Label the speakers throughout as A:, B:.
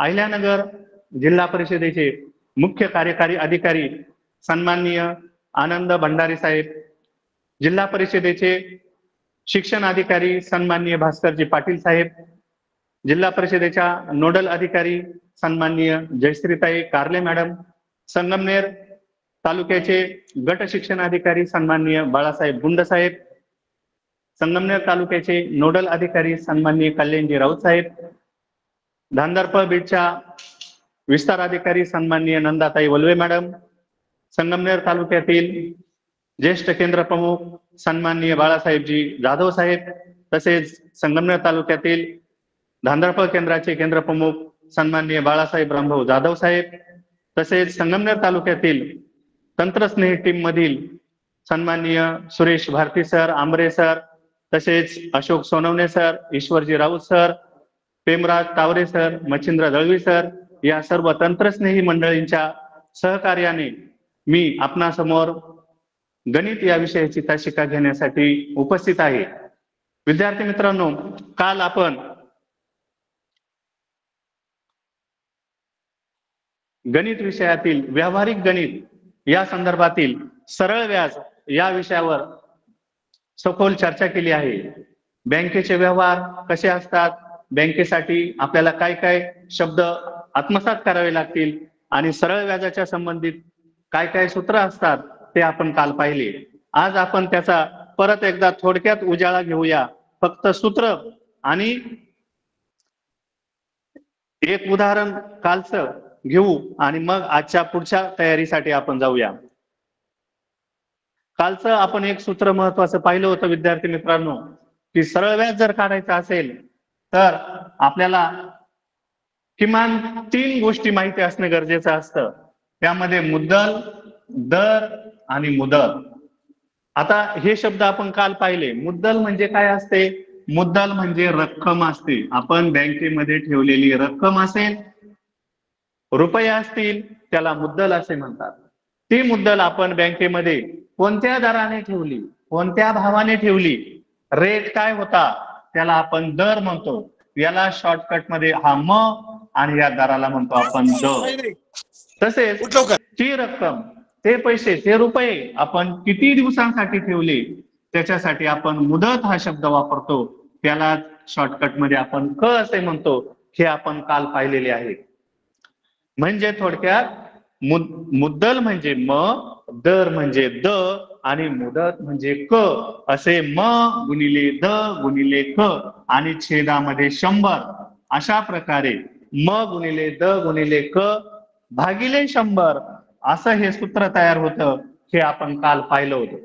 A: अहिल्यानगर जिल्हा परिषदेचे मुख्य कार्यकारी अधिकारी सन्माननीय आनंद भंडारी साहेब, जिल्हा परिषदेचे शिक्षण अधिकारी सन्माननीय भास्करजी पाटील साहेब, जिल्हा परिषदेच्या नोडल अधिकारी सन्माननीय जयश्रीताई कारले मॅडम, संगमनेर तालुक्याचे गट शिक्षण अधिकारी सन्माननीय बाळासाहेब गुंड साहेब, संगमनेर तालुक्याचे नोडल अधिकारी सन्माननीय कल्याणजी राऊत साहेब, धांदरपळ बीडच्या विस्तार अधिकारी सन्माननीय नंदाताई वलवे मॅडम, संगमनेर तालुक्यातील ज्येष्ठ केंद्र प्रमुख सन्माननीय बाळासाहेबजी जाधव साहेब, तसेच संगमनेर तालुक्यातील धांदरपळ केंद्राचे केंद्र प्रमुख सन्माननीय बाळासाहेब रामभाऊ जाधव साहेब, तसेच संगमनेर तालुक्यातील तंत्रस्नेही टीम मधील सन्माननीय सुरेश भारती सर, आंबरे सर, तसेच Ashok Sonawane sir, Ishwarji Raut sir, Pemraj Taware sir, Machhindra Dalvi sir, या सर्व तंत्रस्नेही मंडळींच्या सहकार्याने मी आपणासमोर गणित या विषयाची तासिका घेण्यासाठी उपस्थित आहे. विद्यार्थी मित्रांनो, काल आपण गणित विषयातील व्यावहारिक गणित या संदर्भातील सरळ व्याज या विषयावर सखोल चर्चा केली आहे. बँकेचे व्यवहार कसे असतात, बँकेसाठी आपल्याला काय काय शब्द आत्मसात करावे लागतील आणि सरळ व्याजाच्या संबंधित काय काय सूत्र असतात ते आपण काल पाहिले. आज आपण त्याचा परत एकदा थोडक्यात उजाळा घेऊया. फक्त सूत्र आणि एक उदाहरण कालचं घेऊ आणि मग आजच्या पुढच्या तयारीसाठी आपण जाऊया. कालचं आपण एक सूत्र महत्वाचं पाहिलं होतं विद्यार्थी मित्रांनो, की सरळ व्याज जर काढायचं असेल तर आपल्याला किमान 3 गोष्टी माहिती असणं गरजेचं असतं. त्यामध्ये मुद्दल, दर आणि मुदत. आता हे शब्द आपण काल पाहिले. मुद्दल म्हणजे काय असते? मुद्दल म्हणजे रक्कम असते. आपण बँकेमध्ये ठेवलेली रक्कम असेल, रुपये असतील, त्याला मुद्दल असे म्हणतात. ती मुद्दल आपण बँकेमध्ये कोणत्या दराने ठेवली, कोणत्या भावाने ठेवली, रेट काय होता, त्याला आपण दर म्हणतो. याला शॉर्टकट मध्ये हा म आणि या दराला म्हणतो आपण द. तसेच ती रक्कम, ते पैसे, ते रुपये आपण किती दिवसांसाठी ठेवले त्याच्यासाठी आपण मुदत हा शब्द वापरतो. त्याला शॉर्टकट मध्ये आपण क असे म्हणतो. हे आपण काल पाहिलेले आहे. म्हणजे थोडक्यात मुद्दल म्हणजे म, दर म्हणजे द आणि मुदत म्हणजे क. असे म गुणिले द गुणिले क आणि छेदामध्ये 100 अशा प्रकारे म गुणिले द गुणिले क भागिले 100 असं हे सूत्र तयार होतं. हे आपण काल पाहिलं होतं.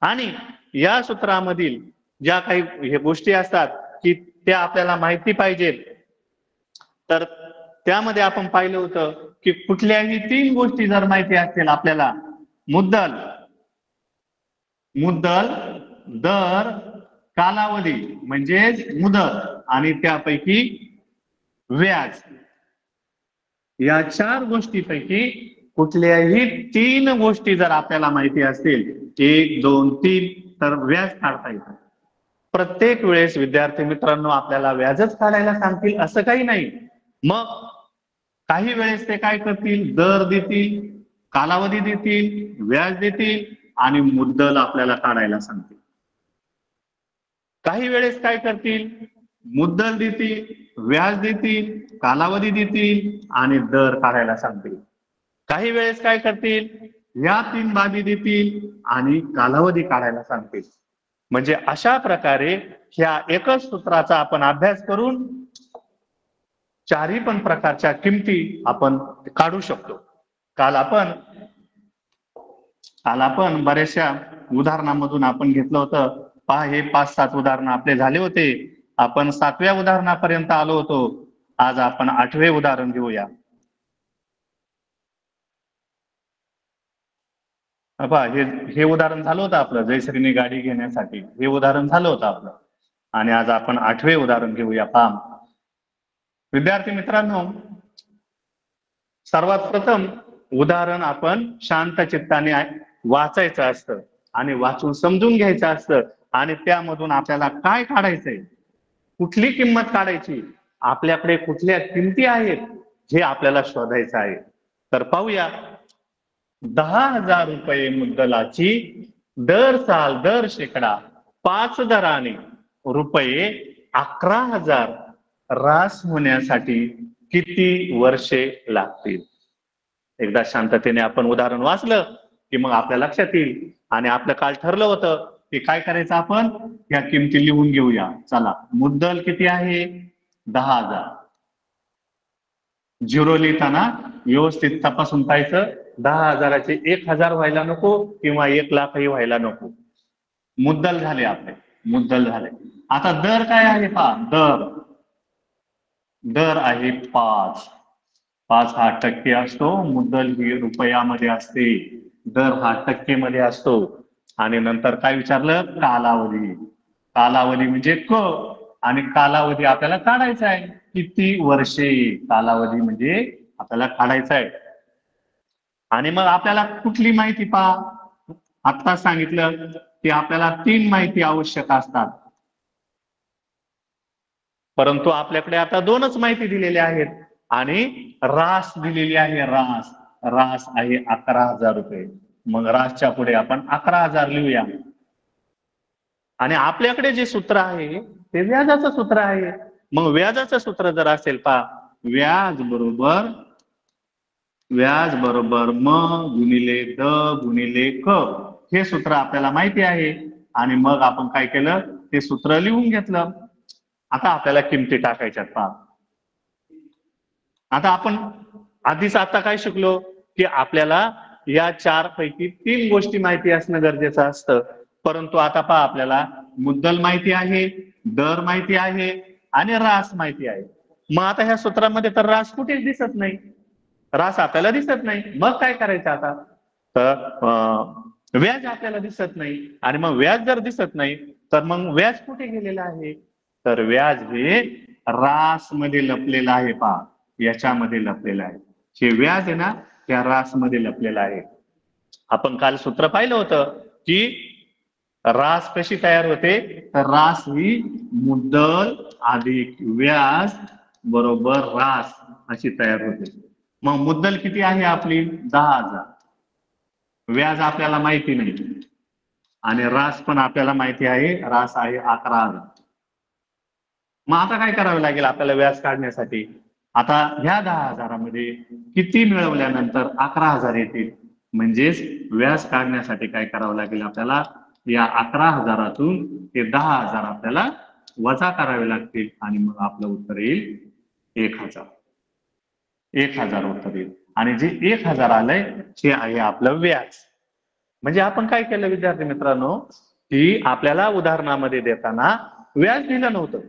A: आणि या सूत्रामधील ज्या काही हे गोष्टी असतात की त्या आपल्याला माहिती पाहिजेत, तर त्यामध्ये आपण पाहिलं होतं की कुठल्याही 3 गोष्टी जर माहिती असतील आपल्याला, मुद्दल, दर, कालावधी म्हणजेच मुदत आणि त्यापैकी व्याज, या 4 गोष्टीपैकी कुठल्याही 3 गोष्टी जर आपल्याला माहिती असतील, 1, 2, 3, तर व्याज काढता येतं. प्रत्येक वेळेस विद्यार्थी मित्रांनो आपल्याला व्याजच काढायला सांगतील असं काही नाही. मग काही वेळेस ते काय करतील, दर देतील, कालावधी देतील, व्याज देतील आणि मुद्दल आपल्याला काढायला सांगतील. काही वेळेस काय करतील, मुद्दल देतील, व्याज देतील, कालावधी देतील आणि दर काढायला सांगतील. काही वेळेस काय करतील, या 3 बाबी देतील आणि कालावधी काढायला सांगतील. म्हणजे अशा प्रकारे ह्या एकच सूत्राचा आपण अभ्यास करून 4ही पण प्रकारच्या किमती आपण काढू शकतो. काल आपण बऱ्याचशा उदाहरणामधून आपण घेतलं होतं. पहा, हे 5-7 उदाहरणं आपले झाले होते. आपण 7व्या उदाहरणापर्यंत आलो होतो. आज आपण 8वे उदाहरण घेऊया. पहा, हे उदाहरण झालं होतं आपलं, जयश्रीने गाडी घेण्यासाठी. हे उदाहरण झालं होतं आपलं. आणि आज आपण 8वे उदाहरण घेऊया. पहा विद्यार्थी मित्रांनो, सर्वात प्रथम उदाहरण आपण शांत चित्ताने वाचायचं असतं आणि वाचून समजून घ्यायचं असतं आणि त्यामधून आपल्याला काय काढायचंय, कुठली किंमत काढायची आपल्याकडे कुठल्या किमती आहेत हे आपल्याला शोधायचं आहे. तर पाहूया, 10,000 रुपये मुद्दलाची दर शेकडा 5 दराने रुपये 11,000 रास होण्यासाठी किती वर्षे लागतील? एकदा शांततेने आपण उदाहरण वाचलं की मग आपल्या लक्षात येईल. आणि आपलं काल ठरलं होतं की काय करायचं, आपण या किमती लिहून घेऊया. चला, मुद्दल किती आहे? 10,000. झिरो लिहिताना व्यवस्थित तपासून पाहायचं, 10,000चे 1,000 व्हायला नको किंवा 1,00,000ही व्हायला नको. मुद्दल झाले आपले, मुद्दल झाले. आता दर काय आहे पहा, दर आहे 5. 5 हा टक्के असतो, मुद्दल ही रुपयामध्ये असते, दर हा टक्केमध्ये असतो. आणि नंतर काय विचारलं? कालावधी. कालावधी म्हणजे क, आणि कालावधी आपल्याला काढायचा आहे, किती वर्षे. कालावधी म्हणजे आपल्याला काढायचा आहे. आणि मग आपल्याला कुठली माहिती पहा, आता सांगितलं की आपल्याला 3 माहिती आवश्यक असतात, परंतु आपल्याकडे आता 2च माहिती दिलेल्या आहेत. आणि रास दिलेली आहे, रास आहे 11,000 रुपये. मग रासच्या पुढे आपण 11,000 लिहूया. आणि आपल्याकडे जे सूत्र आहे ते व्याजाचं सूत्र आहे. मग व्याजाचं सूत्र जर असेल पहा, व्याज बरोबर म गुणिले द गुणिले क, हे सूत्र आपल्याला माहिती आहे. आणि मग आपण काय केलं, ते सूत्र लिहून घेतलं. आता आपल्याला किमती टाकायच्यात पहा. आता आपण आता काय शिकलो की आपल्याला या 4 पैकी 3 गोष्टी माहिती असणं गरजेचं असतं. परंतु आता पहा, आपल्याला मुद्दल माहिती आहे, दर माहिती आहे आणि रास माहिती आहे. मग आता ह्या सूत्रामध्ये तर रास कुठेच दिसत नाही, रास आपल्याला दिसत नाही. मग काय करायचं आता? तर व्याज आपल्याला दिसत नाही. आणि मग व्याज जर दिसत नाही तर मग व्याज कुठे गेलेलं आहे? तर व्याज हे रास मध्ये लपलेलं आहे पहा, याच्यामध्ये लपलेलं आहे. हे व्याज आहे ना, त्या रास मध्ये लपलेलं आहे. आपण काल सूत्र पाहिलं होतं की रास कशी तयार होते, तर रास ही मुद्दल अधिक व्याज बरोबर रास अशी तयार होते. मग मुद्दल किती आहे आपली? 10,000. व्याज आपल्याला माहिती नाही आणि रास पण आपल्याला माहिती आहे, रास आहे 11,000. मग आता काय करावं लागेल आपल्याला व्याज काढण्यासाठी? आता ह्या 10,000मध्ये किती मिळवल्यानंतर 11,000 येतील, म्हणजेच व्याज काढण्यासाठी काय करावं लागेल आपल्याला? या 11,000तून ते 10,000 आपल्याला वजा करावे लागतील. आणि मग आपलं उत्तर येईल 1,000. 1,000 उत्तर येईल. आणि जे 1,000 आलंय ते आहे आपलं व्याज. म्हणजे आपण काय केलं विद्यार्थी मित्रांनो, की आपल्याला उदाहरणामध्ये देताना व्याज दिलं नव्हतं,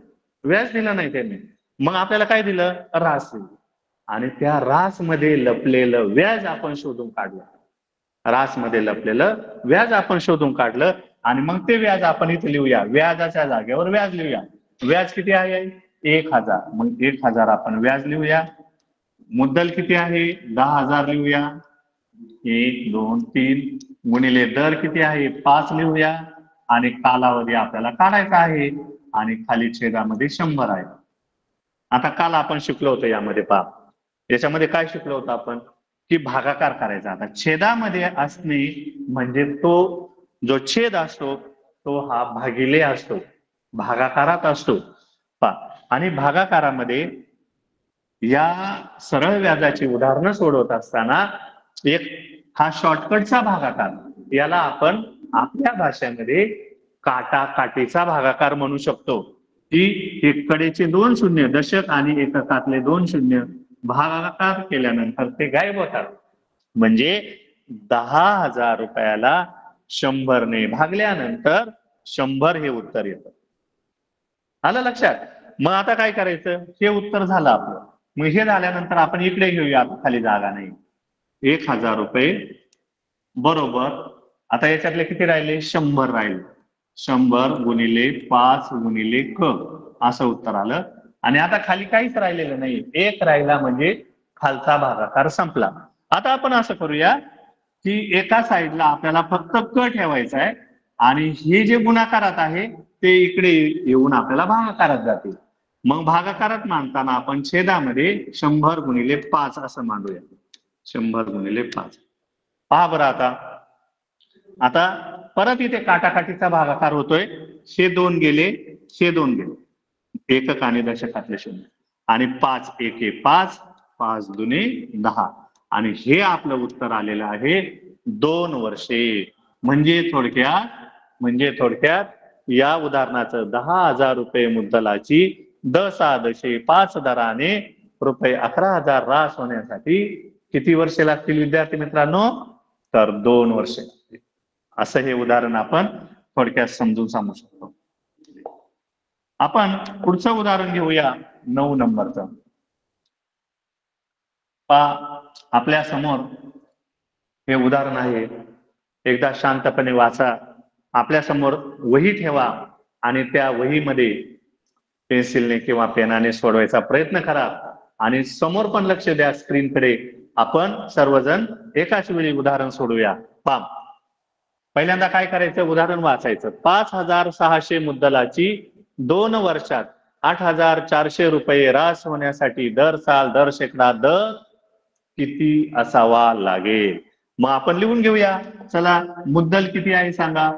A: व्याज दिलं नाही त्यांनी. मग आपल्याला काय दिलं? रास दिलं. आणि त्या रास मध्ये लपलेलं व्याज आपण शोधून काढलं. रास मध्ये लपलेलं व्याज आपण शोधून काढलं. आणि मग ते व्याज आपण इथे लिहूया, व्याजाच्या जागेवर व्याज लिहूया. व्याज किती आहे? 1,000. मग 1,000 आपण व्याज लिहूया. मुद्दल किती आहे? 10,000 लिहूया. 1, 2, 3 गुणिले दर किती आहे? 5 लिहूया. आणि कालावधी आपल्याला काढायचा आहे. आणि खाली छेदामध्ये 100 आहे. आता काल आपण शिकलो होतो यामध्ये पहा, याच्यामध्ये काय शिकलो होतो आपण? की भागाकार करायचा. आता छेदामध्ये असणे म्हणजे तो जो छेद असतो तो हा भागिले असतो, भागाकारात असतो पहा. आणि भागाकारामध्ये या सरळ व्याजाची उदाहरणं सोडवत असताना एक हा शॉर्टकटचा भागाकार, याला आपण आपल्या भाषेमध्ये काटाकाटीचा भागाकार म्हणू शकतो. की एक कडेचे 2 शून्य, दशक आणि एककातले 2 शून्य भागाकार केल्यानंतर ते गायब होतात. म्हणजे 10,000 रुपयाला 100 ने भागल्यानंतर 100 हे उत्तर येतं. आलं लक्षात? मग आता काय करायचं? हे उत्तर झालं आपलं. मग हे झाल्यानंतर आपण इकडे घेऊया, खाली जागा नाही. 1,000 रुपये बरोबर, आता याच्यातले किती राहिले? 100 राहिले. 100 गुणिले 5 गुणिले क असं उत्तर आलं. आणि आता खाली काहीच राहिलेलं नाही, 1 राहिला म्हणजे खालचा भागाकार संपला. आता आपण असं करूया की एका साईडला आपल्याला फक्त क ठेवायचा आहे आणि हे जे गुणाकारात आहे ते इकडे येऊन आपल्याला भागाकारात जातील. मग भागाकारात मांडताना आपण छेदामध्ये 100 गुणिले 5 असं मांडूया. 100 गुणिले 5. पहा बरं आता परत इथे काटाकाटीचा भागाकार होतोय. हे 2 गेले, हे 2 गेले. एकक आणि दशकातले शून्य. आणि 5 एके 5, 5 दुने 10. आणि हे आपलं उत्तर आलेलं आहे 2 वर्षे. म्हणजे थोडक्यात या उदाहरणाचं 10,000 रुपये मुद्दलाची 10,5 दराने रुपये 11,000 रास होण्यासाठी किती वर्षे लागतील विद्यार्थी मित्रांनो? तर 2 वर्षे लागतील. असं हे उदाहरण आपण थोडक्यात समजून सांगू शकतो. आपण पुढचं उदाहरण घेऊया 9 नंबरचं. आपल्या समोर हे उदाहरण आहे. एकदा शांतपणे वाचा. आपल्या समोर वही ठेवा आणि त्या वहीमध्ये पेन्सिलने किंवा पेनाने सोडवायचा प्रयत्न करा आणि समोर पण लक्ष द्या स्क्रीनकडे. आपण सर्वजण एकाच वेळी उदाहरण सोडूया. पहिल्यांदा काय करायचं? उदाहरण वाचायचं. 5,600 मुद्दलाची 2 वर्षात 8,400 रुपये रास होण्यासाठी दर साल दर शेकडा दर किती असावा लागेल? मग आपण लिहून घेऊया. चला, मुद्दल किती आहे सांगा?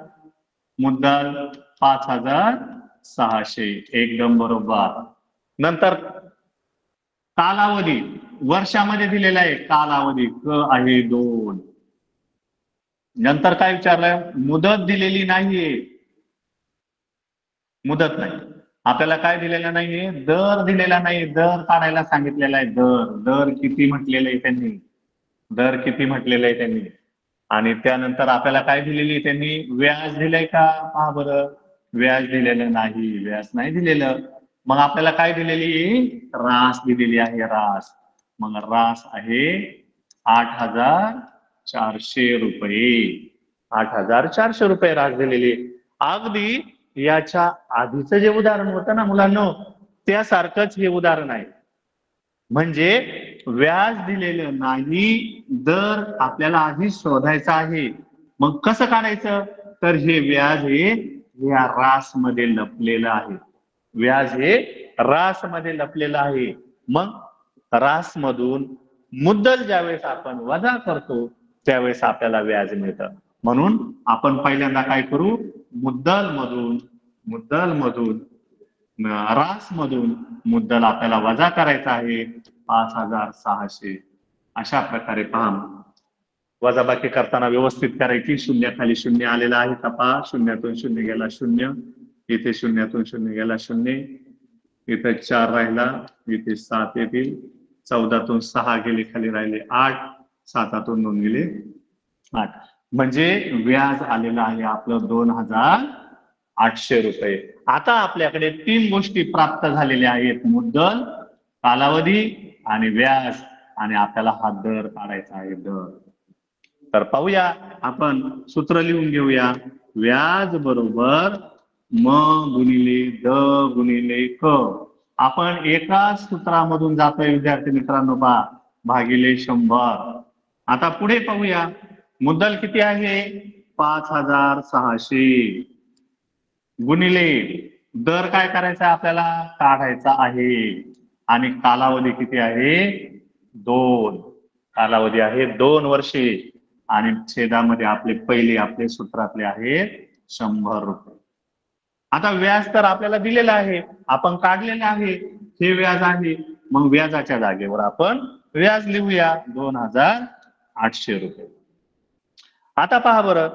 A: मुद्दल 5,600. एकदम बरोबर. नंतर कालावधी वर्षामध्ये दिलेला आहे. कालावधी क आहे 2. नंतर काय विचारलंय? मुदत दिलेली नाहीये. मुदत नाही. आपल्याला काय दिलेलं नाहीये? दर दिलेला नाही. दर काढायला सांगितलेला आहे. दर किती म्हटलेलं आहे त्यांनी? दर किती म्हटलेलं आहे त्यांनी? आणि त्यानंतर आपल्याला काय दिलेली त्यांनी? व्याज दिलंय का? पहा बरं, व्याज दिलेलं नाही. व्याज नाही दिलेलं. मग आपल्याला काय दिलेली? रास दिलेली आहे. रास. मग रास आहे 8,400 रुपये. 8,400 रुपये रास दिलेली. अगदी याच्या आधीचं जे उदाहरण होतं ना मुलांनो, त्यासारखंच हे उदाहरण आहे. म्हणजे व्याज दिलेलं नाही, दर आपल्याला आधी शोधायचा आहे. मग कसं काढायचं? तर हे व्याज हे या रास मध्ये लपलेलं आहे. व्याज हे रास मध्ये लपलेलं आहे. मग रास मधून मुद्दल ज्यावेळेस आपण वजा करतो त्यावेळेस आपल्याला व्याज मिळतं. म्हणून आपण पहिल्यांदा काय करू? मुद्दल मधून रास मधून मुद्दल आपल्याला वजा करायचा आहे 5,600. अशा प्रकारे पहा, वजाबाकी करताना व्यवस्थित करायची. शून्याखाली शून्य आलेला आहे का पहा. शून्यातून शून्य गेला 0. इथे शून्यातून शून्य गेला 0. इथे 4 राहिला. इथे 7 येतील. 14तून 6 गेले, खाली राहिले 8. 7तून 2 गेले 8. म्हणजे व्याज आलेलं आहे आपलं 2,800 रुपये. आता आपल्याकडे 3 गोष्टी प्राप्त झालेल्या आहेत. मुद्दल, कालावधी आणि व्याज. आणि आपल्याला हा दर काढायचा आहे. दर. तर पाहूया, आपण सूत्र लिहून घेऊया. व्याज बरोबर म गुणिले द गुणिले क. आपण एकाच सूत्रामधून जातोय विद्यार्थी मित्रांनो. भागिले 100. आता पुढे पाहूया. मुद्दल किती आहे? 5,600 गुणिले दर काय करायचा आपल्याला? काढायचा आहे. आणि कालावधी किती आहे? 2. कालावधी आहे 2 वर्षे. आणि छेदामध्ये आपले सूत्रातले आहेत 100 रुपये. आता व्याज तर आपल्याला दिलेलं आहे, आपण काढलेलं आहे. हे व्याज आहे. मग व्याजाच्या जागेवर आपण व्याज लिहूया 2,800 रुपये. आता पहा बरं,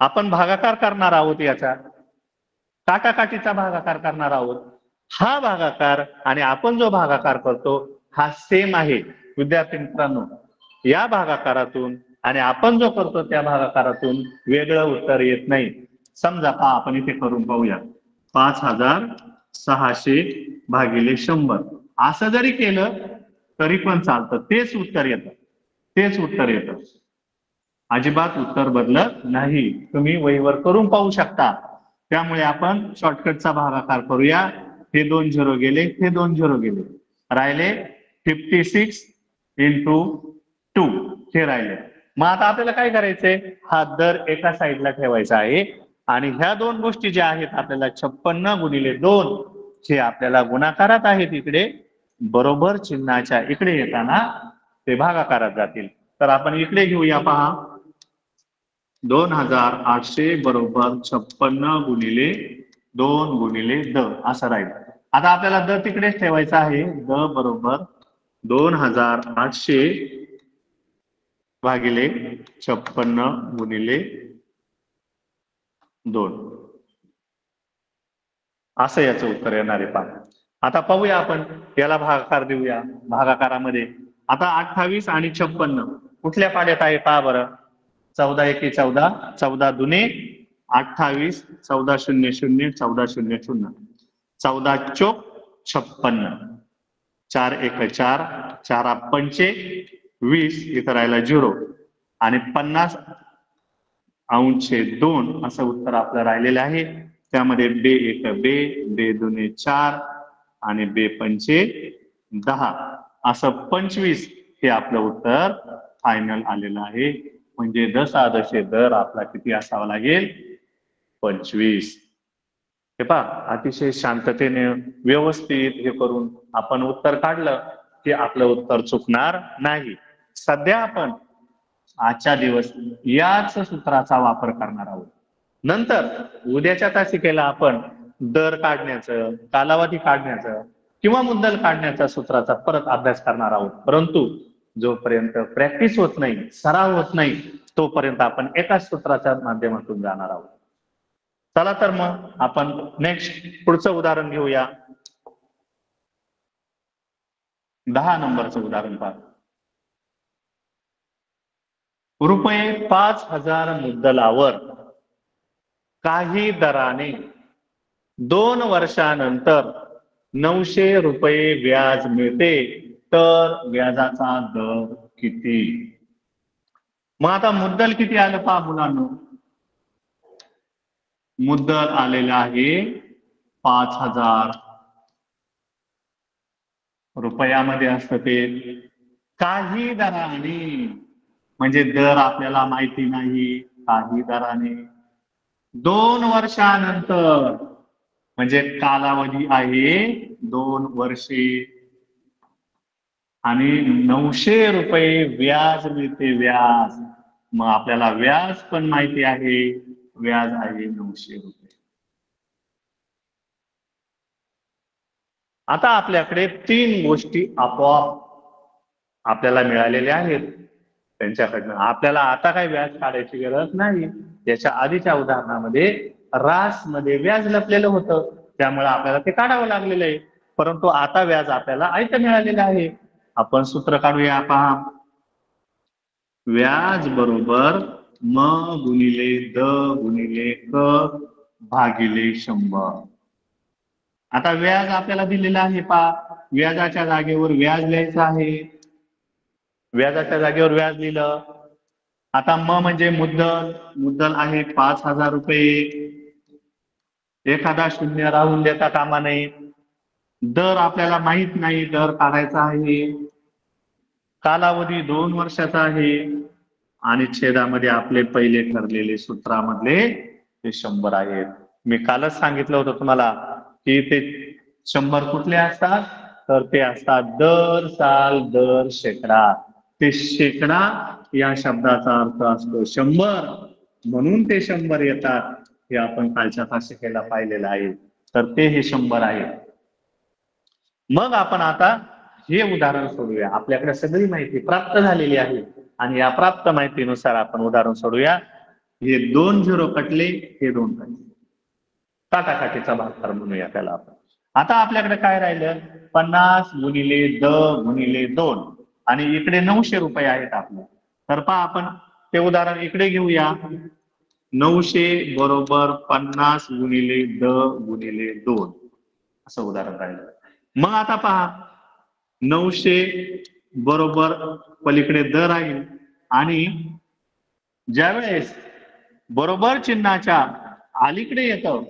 A: आपण भागाकार करणार आहोत. याचा काटाकाटीचा भागाकार करणार आहोत. हा भागाकार आणि आपण जो भागाकार करतो हा सेम आहे विद्यार्थी मित्रांनो. या भागाकारातून आणि आपण जो करतो त्या भागाकारातून वेगळं उत्तर येत नाही. समजा आपण इथे करून पाहूया. 5,600 भागिले 100 असं जरी केलं तरी पण चालतं. तेच उत्तर येतं. अजिबात उत्तर बदलत नाही. तुम्ही वहीवर करून पाहू शकता. त्यामुळे आपण शॉर्टकटचा भागाकार करूया. हे 2 झिरो गेले, हे 2 झिरो गेले, राहिले 56 into 2 हे राहिले. मग आता आपल्याला काय करायचंय? हा दर एका साईडला ठेवायचा आहे. आणि ह्या 2 गोष्टी ज्या आहेत आपल्याला 56 गुणिले 2 हे आपल्याला गुणाकारात आहेत इकडे, बरोबर चिन्हाच्या इकडे येताना ते भागाकारात जातील. तर आपण इकडे घेऊया पहा, 2800 बरोबर 56 गुणिले 2 गुणिले द असं राहील. आता आपल्याला द तिकडेच ठेवायचं आहे. द बरोबर 2800 भागिले 56 गुणिले 2 असं याचं उत्तर येणार आहे पहा. आता पाहूया आपण याला भागाकार देऊया. भागाकारामध्ये आता 28 आणि 56 कुठल्या पाड्यात आहे पहा बरं. 14 एके 14, 14 दुने 28, 14 शून्य शून्य, 14 शून्य शून्य, 14 चोक 56, 4 एक 4, 4 पंचे 20, इथं राहिला 0 आणि 50 अंशे 2 असं उत्तर आपलं राहिलेलं आहे. त्यामध्ये बे एक बे, बे दुने 4 आणि बे पंचे 10 असं 25 हे आपलं उत्तर फायनल आलेलं आहे. म्हणजे दशादशे दर आपला किती असावा लागेल, 25. हे पहा, अतिशय शांततेने व्यवस्थित हे करून आपण उत्तर काढलं की आपलं उत्तर चुकणार नाही. सध्या आपण आजच्या दिवस याच सूत्राचा वापर करणार आहोत. नंतर उद्याच्या तासिकेला आपण दर काढण्याचं, कालावधी काढण्याचं किंवा मुद्दल काढण्याच्या सूत्राचा परत अभ्यास करणार आहोत. परंतु जोपर्यंत प्रॅक्टिस होत नाही, सराव होत नाही, तोपर्यंत आपण एकाच सूत्राच्या माध्यमातून जाणार आहोत. चला तर मग आपण नेक्स्ट पुढचं उदाहरण घेऊया. 10 नंबरचं उदाहरण पहा. रुपये 5000 मुद्दलावर काही दराने 2 वर्षानंतर 900 रुपये व्याज मिळते, तर व्याजाचा दर किती? मग आता मुद्दल किती आलं पहा मुलांनो. मुद्दल आलेलं आहे 5000 रुपयामध्ये असतं ते. काही दराने म्हणजे दर आपल्याला माहिती नाही. काही दराने 2 वर्षानंतर म्हणजे कालावधी आहे 2 वर्षे आणि 900 रुपये व्याज मिळते. व्याज मग आपल्याला व्याज पण माहिती आहे. व्याज आहे 900 रुपये. आता आपल्याकडे 3 गोष्टी आपोआप आपल्याला मिळालेल्या आहेत त्यांच्याकडनं. आपल्याला आता काही व्याज काढायची गरज नाही. याच्या आधीच्या उदाहरणामध्ये रास मध्ये व्याज लपलेलं होतं, त्यामुळे आपल्याला ते काढावं लागलेलं आहे. परंतु आता व्याज आपल्याला आयतं मिळालेलं आहे. आपण सूत्र काढूया पहा. व्याज बरोबर म गुणिले द गुणिले क भागिले 100. आता व्याज आपल्याला दिलेलं आहे पहा. व्याजाच्या जागेवर व्याज लिहायचं आहे. व्याजाच्या जागेवर व्याज लिहिलं. आता म म्हणजे मुद्दल. मुद्दल आहे 5000 रुपये. एखादा शून्य राहून देता कामा नये. दर आपल्याला माहित नाही, दर काढायचा आहे. कालावधी 2 वर्षाचा आहे आणि छेदामध्ये आपले पहिले ठरलेले सूत्रामधले ते 100 आहेत. मी कालच सांगितलं होतं तुम्हाला की ते 100 कुठले असतात, तर ते असतात दर साल, दर शेकडा. ते शेकडा या शब्दाचा अर्थ असतो 100, म्हणून ते 100 येतात. हे आपण कालच्या तासिकेला पाहिलेलं आहे. तर ते हे 100 आहे. मग आपण आता हे उदाहरण सोडूया. आपल्याकडे सगळी माहिती प्राप्त झालेली आहे आणि या प्राप्त माहितीनुसार आपण उदाहरण सोडूया. हे 2 झिरो कटले, हे 2 कटले. काटाकाटीचा भागाकार म्हणूया त्याला आपण. आता आपल्याकडे काय राहिलं, 50 गुणिले द गुणिले 2 आणि इकडे 900 रुपये आहेत आपले. तर पहा आपण ते उदाहरण इकडे घेऊया. 900 बरोबर 50 गुणिले द गुणिले 2 असं उदाहरण राहिलं. मग आता पहा 900 बरोबर पलीकडे द राहील आणि ज्यावेळेस बरोबर चिन्हाच्या अलीकडे येतं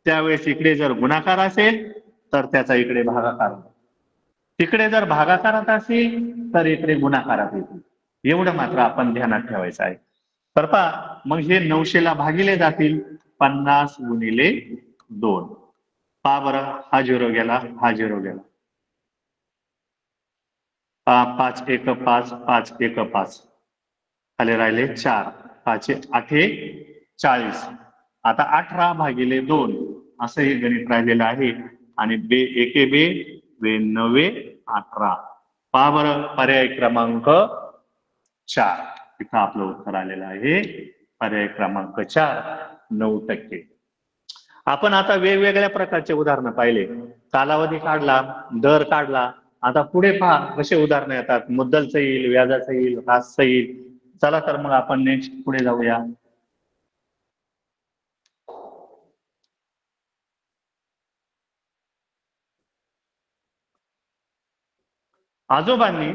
A: त्यावेळेस इकडे जर गुणाकार असेल तर त्याचा इकडे भागाकार, तिकडे जर भागाकारात असेल तर इकडे गुणाकारात येतील. एवढं मात्र आपण ध्यानात ठेवायचं आहे. तर पहा मग हे 900 ला भागिले जातील 50 गुणिले 2. पहा बरं, हा 0 गेला, हा 0 गेला. 5 1 5, 5 1 5. खाली राहिले 4. 5 8 40. आता 18 भागिले 2 असं हे गणित राहिलेलं आहे. आणि बे एके बे बे 9 18. पहा बरं, पर्याय क्रमांक 4. इथं आपलं उत्तर आलेलं आहे पर्याय क्रमांक 4, 9%. आपण आता वेगवेगळ्या प्रकारचे उदाहरणं पाहिले. कालावधी काढला, दर काढला. आता पुढे पहा कसे उदाहरणं येतात. मुद्दलचं येईल, व्याजाचं येईल, व्याजचं येईल. चला तर मग आपण नेक्स्ट पुढे जाऊया. आजोबांनी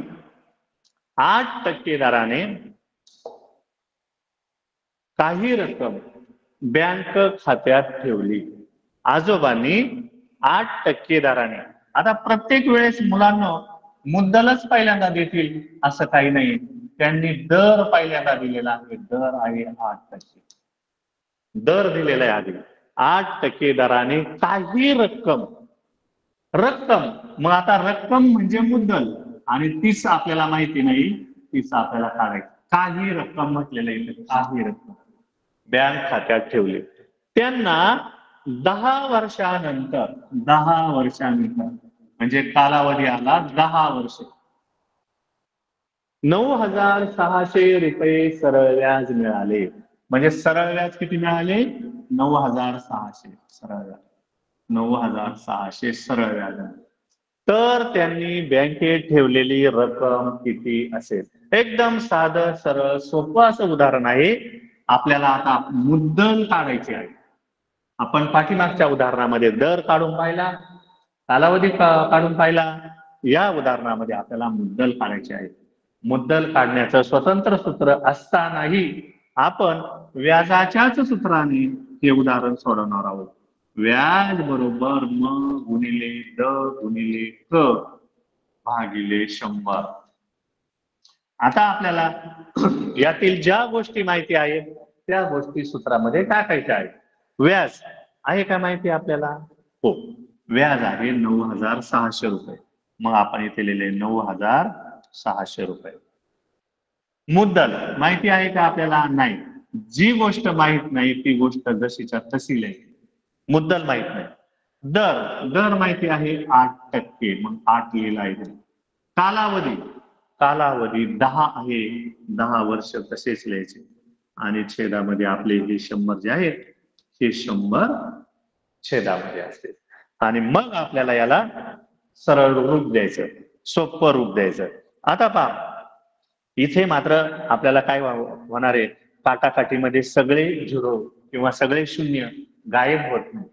A: 8% दराने काही रक्कम बँक खात्यात ठेवली. आजोबांनी 8% दराने. आता प्रत्येक वेळेस मुलांना मुद्दलच पहिल्यांदा देतील असं काही नाही. त्यांनी दर पहिल्यांदा दिलेला आहे. दर आहे 8%. दर दिलेला आहे आधी. 8% दराने काही रक्कम. मग आता रक्कम म्हणजे मुद्दल आणि तीच आपल्याला माहिती नाही. तीच आपल्याला काढायची. काही रक्कम म्हटलेलं आहे. काही रक्कम बँक खात्यात ठेवली. त्यांना 10 वर्षानंतर म्हणजे कालावधी आला 10 वर्ष, 9,600 रुपये सरळ व्याज मिळाले. म्हणजे सरळ व्याज किती मिळाले? 9,600 सरळ व्याज. 9,600 सरळ व्याज. तर त्यांनी बँकेत ठेवलेली रक्कम किती असेल? एकदम साधं सरळ सोपं असं उदाहरण आहे. आपल्याला आता मुद्दल काढायची आहे. आपण पाठीमागच्या उदाहरणामध्ये दर काढून पाहिला, कालावधी काढून पाहिला. या उदाहरणामध्ये आपल्याला मुद्दल काढायचे आहे. मुद्दल काढण्याचं स्वतंत्र सूत्र असतानाही आपण व्याजाच्याच सूत्राने हे उदाहरण सोडवणार आहोत. व्याज बरोबर म गुणिले द गुणिले क भागिले 100. आता आपल्याला यातील ज्या गोष्टी माहिती आहेत त्या गोष्टी सूत्रामध्ये टाकायच्या आहेत. व्याज आहे का माहिती आपल्याला? हो, व्याज आहे 9,600 रुपये. मग आपण इथे लिहिले 9,600 रुपये. मुद्दल माहिती आहे का आपल्याला? नाही. जी गोष्ट माहित नाही ती गोष्ट जशीच्या तशी लिहायची. मुद्दल माहित नाही. दर माहिती आहे 8%. मग 8 लिहिला आहे. कालावधी 10 आहे. 10 वर्ष तसेच लिहायचे. आणि छेदामध्ये आपले हे 100 जे आहेत हे 100 छेदामध्ये असते. आणि मग आपल्याला याला सरळ रूप द्यायचं, सोपं रूप द्यायचं. आता पहा, इथे मात्र आपल्याला काय होणार आहे? काटाकाटीमध्ये सगळे झिरो किंवा सगळे शून्य गायब होत नाही.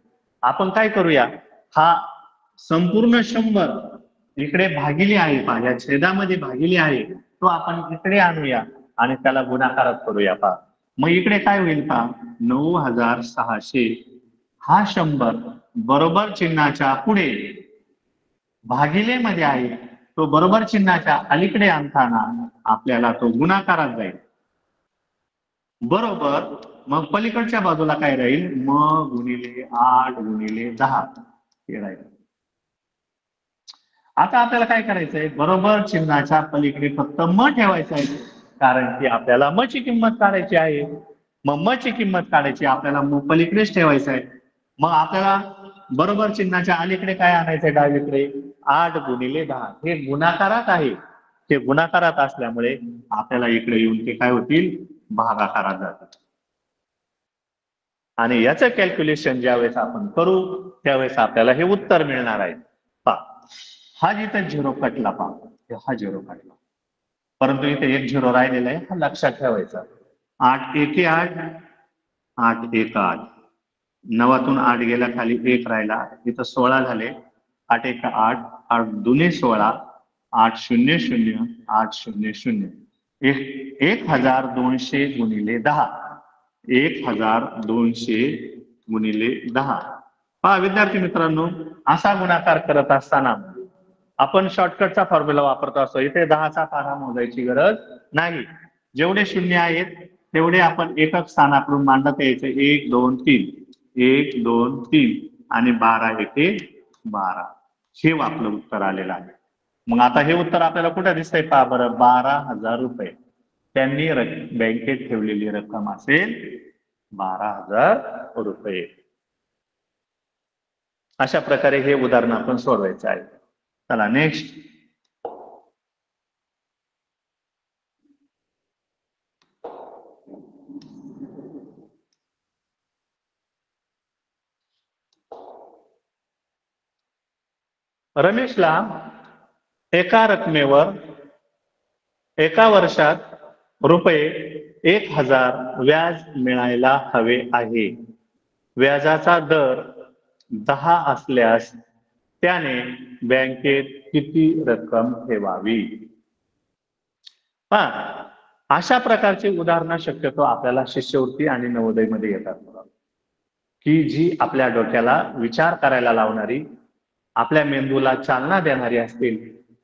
A: आपण काय करूया? हा संपूर्ण 100 इकडे भागिले आहे, पहा या छेदामध्ये भागिले आहे, तो आपण इकडे आणूया आणि त्याला गुणाकारात करूया. पहा मग इकडे काय होईल? पहा 9,600 हा 100 बरोबर चिन्हाच्या पुढे भागिले मध्ये आहे, तो बरोबर चिन्हाच्या अलीकडे आणताना आपल्याला तो गुणाकारात जाईल. बरोबर. मग पलीकडच्या बाजूला काय राहील? म गुणिले 8 गुणिले 10 हे राहील. आता आपल्याला काय करायचंय? बरोबर चिन्हाच्या पलीकडे फक्त म ठेवायचं आहे, कारण की आपल्याला म ची किंमत काढायची आहे. मग म ची किंमत काढायची आपल्याला म पलीकडेच ठेवायचं आहे. मग आपल्याला बरोबर चिन्हाच्या अलीकडे काय आणायचंय? डावीकडे 8 गुणिले 10 हे गुणाकारात आहे. ते गुणाकारात असल्यामुळे आपल्याला इकडे येऊन ते काय होतील? भागाकारात जातील. आणि याचं कॅल्क्युलेशन ज्यावेळेस आपण करू त्यावेळेस आपल्याला हे उत्तर मिळणार आहे. पहा हा जिथे झिरो कटला, पहा हा झिरो कटला, परंतु इथे एक झिरो राहिलेला आहे, हा लक्षात ठेवायचा. 8 एके 8, 8 एक 8, 9तून 8 गेला खाली 1 राहिला, इथं 16 झाले. 8 एक 8, 8 दुने 16, 8 0 0, 8 0 0, 1,200 गुणिले 10, 1,200 गुणिले 10. पहा विद्यार्थी मित्रांनो, असा गुणाकार करत असताना आपण शॉर्टकटचा फॉर्म्युला वापरतो असतो. इथे 10चा पाढा मोजायची गरज नाही. जेवढे शून्य आहेत तेवढे आपण एकक स्थानाकडून मांडत यायचे. 1 2 3, 1 2 3 आणि 12 एके 12. हे आपलं उत्तर आलेलं आहे. मग आता हे उत्तर आपल्याला कुठे दिसतंय पहा बरं, 12,000 रुपये. त्यांनी बँकेत ठेवलेली रक्कम असेल 12,000 रुपये. अशा प्रकारे हे उदाहरण आपण सोडवायचं आहे. चला नेक्स्ट. रमेशला एका रकमेवर एका वर्षात रुपये 1,000 व्याज मिळायला हवे आहे. व्याजाचा दर 10 असल्यास त्याने बँकेत किती रक्कम ठेवावी? अशा प्रकारची उदाहरणं शक्यतो आपल्याला शिष्यवृत्ती आणि नवोदयमध्ये येतात, की जी आपल्या डोक्याला विचार करायला लावणारी, आपल्या मेंदूला चालना देणारी असतील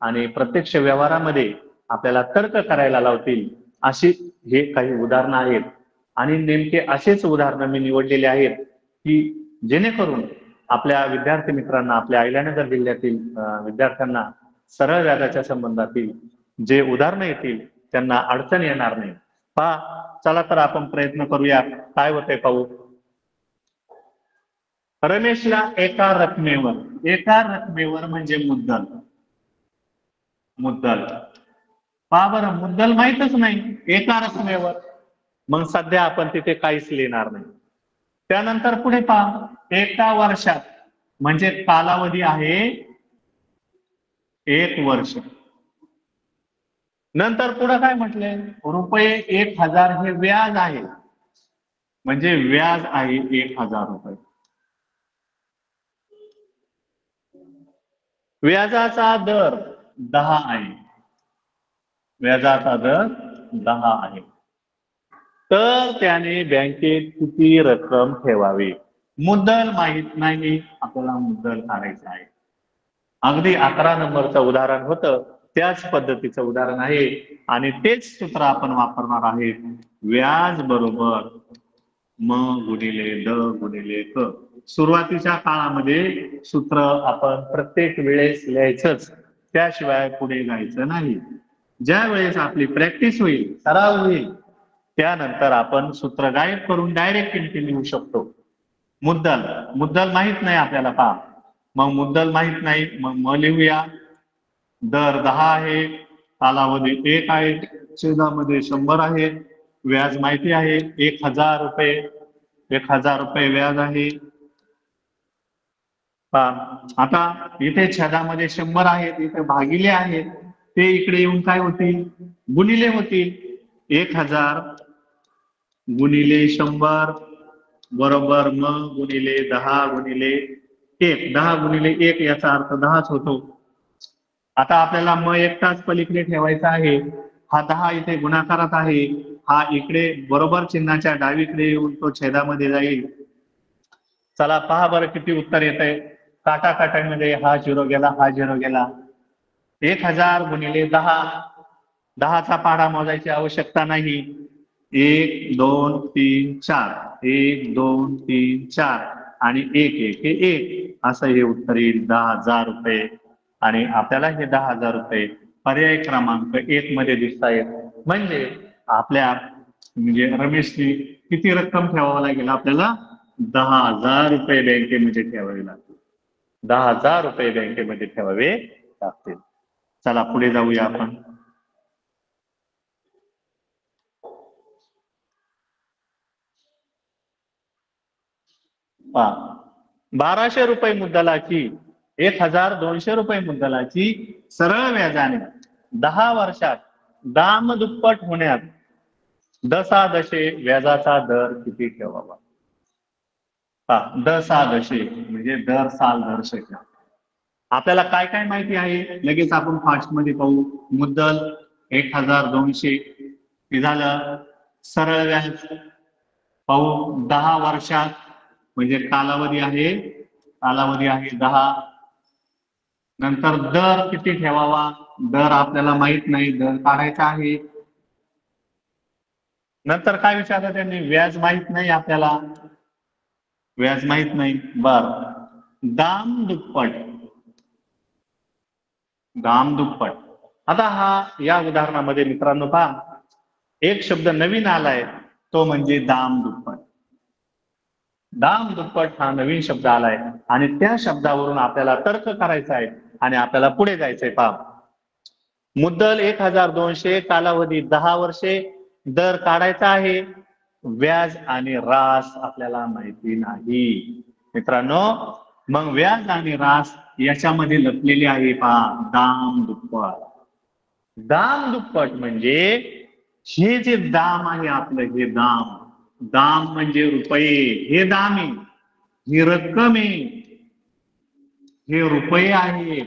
A: आणि प्रत्यक्ष व्यवहारामध्ये आपल्याला तर्क करायला लावतील, अशी हे काही उदाहरणं आहेत. आणि नेमके असेच उदाहरणं मी निवडलेले आहेत की जेणेकरून आपल्या विद्यार्थी मित्रांना, आपल्या अहिल्यानगर जिल्ह्यातील विद्यार्थ्यांना सरळ व्याजाच्या संबंधातील जे उदाहरणं येतील त्यांना अडचण येणार नाही. चला तर आपण प्रयत्न करूया, काय होतंय पाहू. रमेशला एका रकमेवर म्हणजे मुद्दल बरं, मुद्दल माहीतच नाही एका रकमेवर, मग सध्या आपण तिथे काहीच लिहिणार नाही. त्यानंतर पुढे पहा, एका वर्षात म्हणजे कालावधी आहे 1 वर्ष. नंतर पुढे काय म्हटले, रुपये 1,000 हे व्याज आहे, म्हणजे व्याज आहे 1,000 रुपये. व्याजाचा दर 10 आहे. व्याजाचा दर 10 आहे. तर त्याने बँकेत किती रक्कम ठेवावी? मुद्दल माहित नाही, आपल्याला मुद्दल काढायचं आहे. अगदी 11 नंबरचं उदाहरण होतं, त्याच पद्धतीचं उदाहरण आहे आणि तेच सूत्र आपण वापरणार आहे. व्याज बरोबर म गुणिले द गुणिले क. सुरुवातीच्या काळामध्ये सूत्र आपण प्रत्येक वेळेस लिहायचंच, त्याशिवाय पुढे जायचं नाही. ज्या वेळेस आपली प्रॅक्टिस होईल, सराव होईल, त्यानंतर आपण सूत्र गायब करून डायरेक्ट किमती लिहू शकतो. मुद्दल माहित नाही आपल्याला, पहा मग मुद्दल माहित नाही, मग म लिहूया. दर 10 आहे, कालावधी 1 आहे, छेदामध्ये 100 आहे, व्याज माहिती आहे 1,000 रुपये. 1,000 रुपये व्याज आहे. आता इथे छेदामध्ये 100 आहेत, इथे भागिले आहेत, ते इकडे येऊन काय होतील, गुणिले होतील. 1,000 गुणिले 100 बरोबर म गुणिले 10 गुणिले 1. 10 गुणिले 1 याचा अर्थ 10च होतो. आता आपल्याला म एकटाच पलीकडे ठेवायचा आहे. हा 10 इथे गुणाकारात आहे, हा इकडे बरोबर चिन्हाच्या डावीकडे येऊन तो छेदामध्ये जाईल. चला पहा बरं किती उत्तर येत आहे. काटाकाटामध्ये हा 0 गेला, हा 0 गेला. 1,000 गुणिले 10, 10चा पाढा मोजायची आवश्यकता नाही. 1 2 3 4, 1 2 3 4 आणि 1 1 हे 1, असं हे उत्तर येईल 10,000 रुपये. आणि आपल्याला हे 10,000 रुपये पर्याय क्रमांक 1 मध्ये दिसतायत. म्हणजे आपल्या रमेशने किती रक्कम ठेवावं लागेल, आपल्याला 10,000 रुपये बँकेमध्ये ठेवावे लागतील. 10,000 रुपये बँकेमध्ये ठेवावे लागतील. चला पुढे जाऊया आपण. पहा, 1,200 रुपये मुद्दलाची 1,200 रुपये मुद्दलाची सरळ व्याजाने 10 वर्षात दामदुप्पट होण्यात दशादशे व्याजाचा दर किती ठेवावा? दशादशे म्हणजे दर साल दर शके. आपल्याला काय काय माहिती आहे लगेच आपण फास्ट मध्ये पाहू. मुद्दल 1,200 हे झालं. सरळ व्याज पाहू 10 वर्षात म्हणजे कालावधी आहे 10. नंतर दर किती ठेवावा, दर आपल्याला माहित नाही, दर काढायचा आहे. नंतर काय विचारलं त्यांनी, व्याज माहित नाही आपल्याला, व्याज माहित नाही. बर, दाम दुप्पट. दाम दुप्पट. आता या उदाहरणामध्ये मित्रांनो पहा, एक शब्द नवीन आलाय, तो म्हणजे दाम दुप्पट. दाम दुप्पट हा नवीन शब्द आलाय आणि त्या शब्दावरून आपल्याला तर्क करायचा आहे आणि आपल्याला पुढे जायचंय. पहा, मुद्दल 1200, कालावधी 10 वर्षे, दर काढायचा आहे, व्याज आणि रास आपल्याला माहिती नाही. मित्रांनो, मग व्याज आणि रास याच्यामध्ये लपलेले आहे. पहा, दाम दुप्पट. दाम दुप्पट म्हणजे हे जे दाम आहे आपलं, हे दाम, दाम म्हणजे रुपये, हे दाम आहे, ही रक्कम आहे, हे रुपये आहे,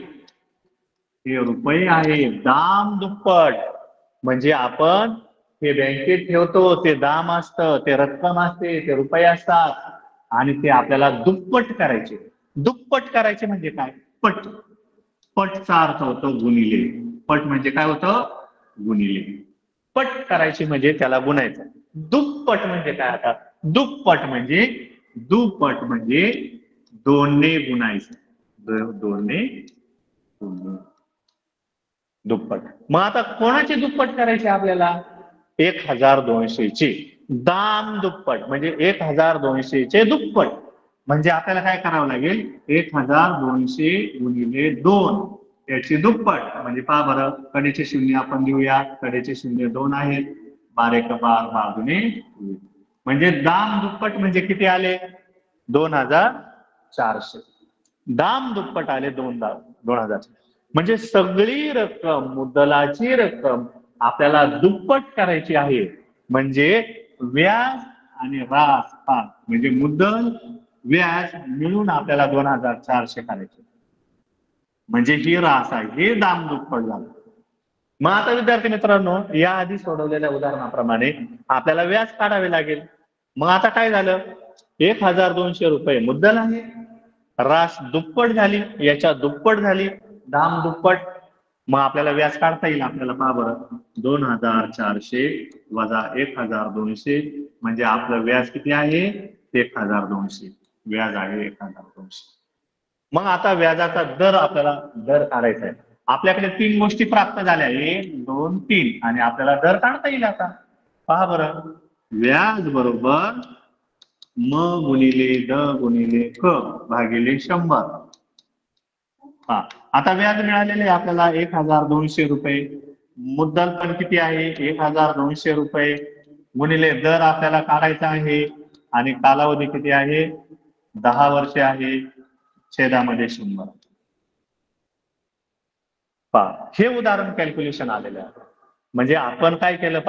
A: हे रुपये आहे. दाम दुप्पट म्हणजे आपण हे बँकेत ठेवतो, ते दाम असतं, ते रक्कम असते, ते रुपये असतात आणि ते आपल्याला दुप्पट करायचे. दुप्पट करायचे म्हणजे काय? पट. पटचा अर्थ होतो गुणिले. पट म्हणजे काय होतं? गुणिले. पट करायची म्हणजे त्याला गुणायचं. दुप्पट म्हणजे काय? आता दुप्पट म्हणजे दोनने गुणायचं. दोनने दुप्पट. मग आता कोणाची दुप्पट करायची आपल्याला? 1200 ची. दाम दुप्पट म्हणजे 1200 चे दुप्पट. म्हणजे आपल्याला काय करावं लागेल? 1200 गुणिले 2 याची दुप्पट. म्हणजे पहा बरं, कडेचे शून्य आपण घेऊया. कडेचे शून्य 2 आहेत. 12 एक 12, 12 दुणे 20. म्हणजे दाम दुप्पट म्हणजे किती आले? 2400. दाम दुप्पट आले 2000. म्हणजे सगळी रक्कम, मुद्दलाची रक्कम आपल्याला दुप्पट करायची आहे. म्हणजे व्याज आणि रास म्हणजे मुद्दल व्याज मिळून आपल्याला 2400 करायचे. म्हणजे ही रास आहे, हे दाम दुप्पट झालं. मग आता विद्यार्थी मित्रांनो, या आधी सोडवलेल्या उदाहरणाप्रमाणे आपल्याला व्याज काढावे लागेल. मग आता काय झालं? 1200 रुपये मुद्दल आहे, रास दुप्पट झाली, याच्या दुप्पट झाली, दाम दुप्पट. मग आपल्याला व्याज काढता येईल. आपल्याला पहा बरं, 2400 वजा 1200 म्हणजे आपलं व्याज किती आहे? 1200. व्याज आहे 1200. मग आता व्याजाचा दर आपल्याला काढायचा आहे. आपल्याकडे 3 गोष्टी प्राप्त झाल्या, 1, 2, 3 आणि आपल्याला दर काढता येईल. आता पहा बरं, व्याज बरोबर म गुणिले द गुणिले क भागिले 100. आता व्याज मिळालेले आपल्याला 1200 रुपये. मुद्दल पण किती आहे? 1200 रुपये गुणिले दर आपल्याला काढायचा आहे आणि कालावधी किती आहे? 10 वर्षे आहे. छेदामध्ये 100. हे उदाहरण कॅल्क्युलेशन आलेलं आहे. म्हणजे आपण काय केलं?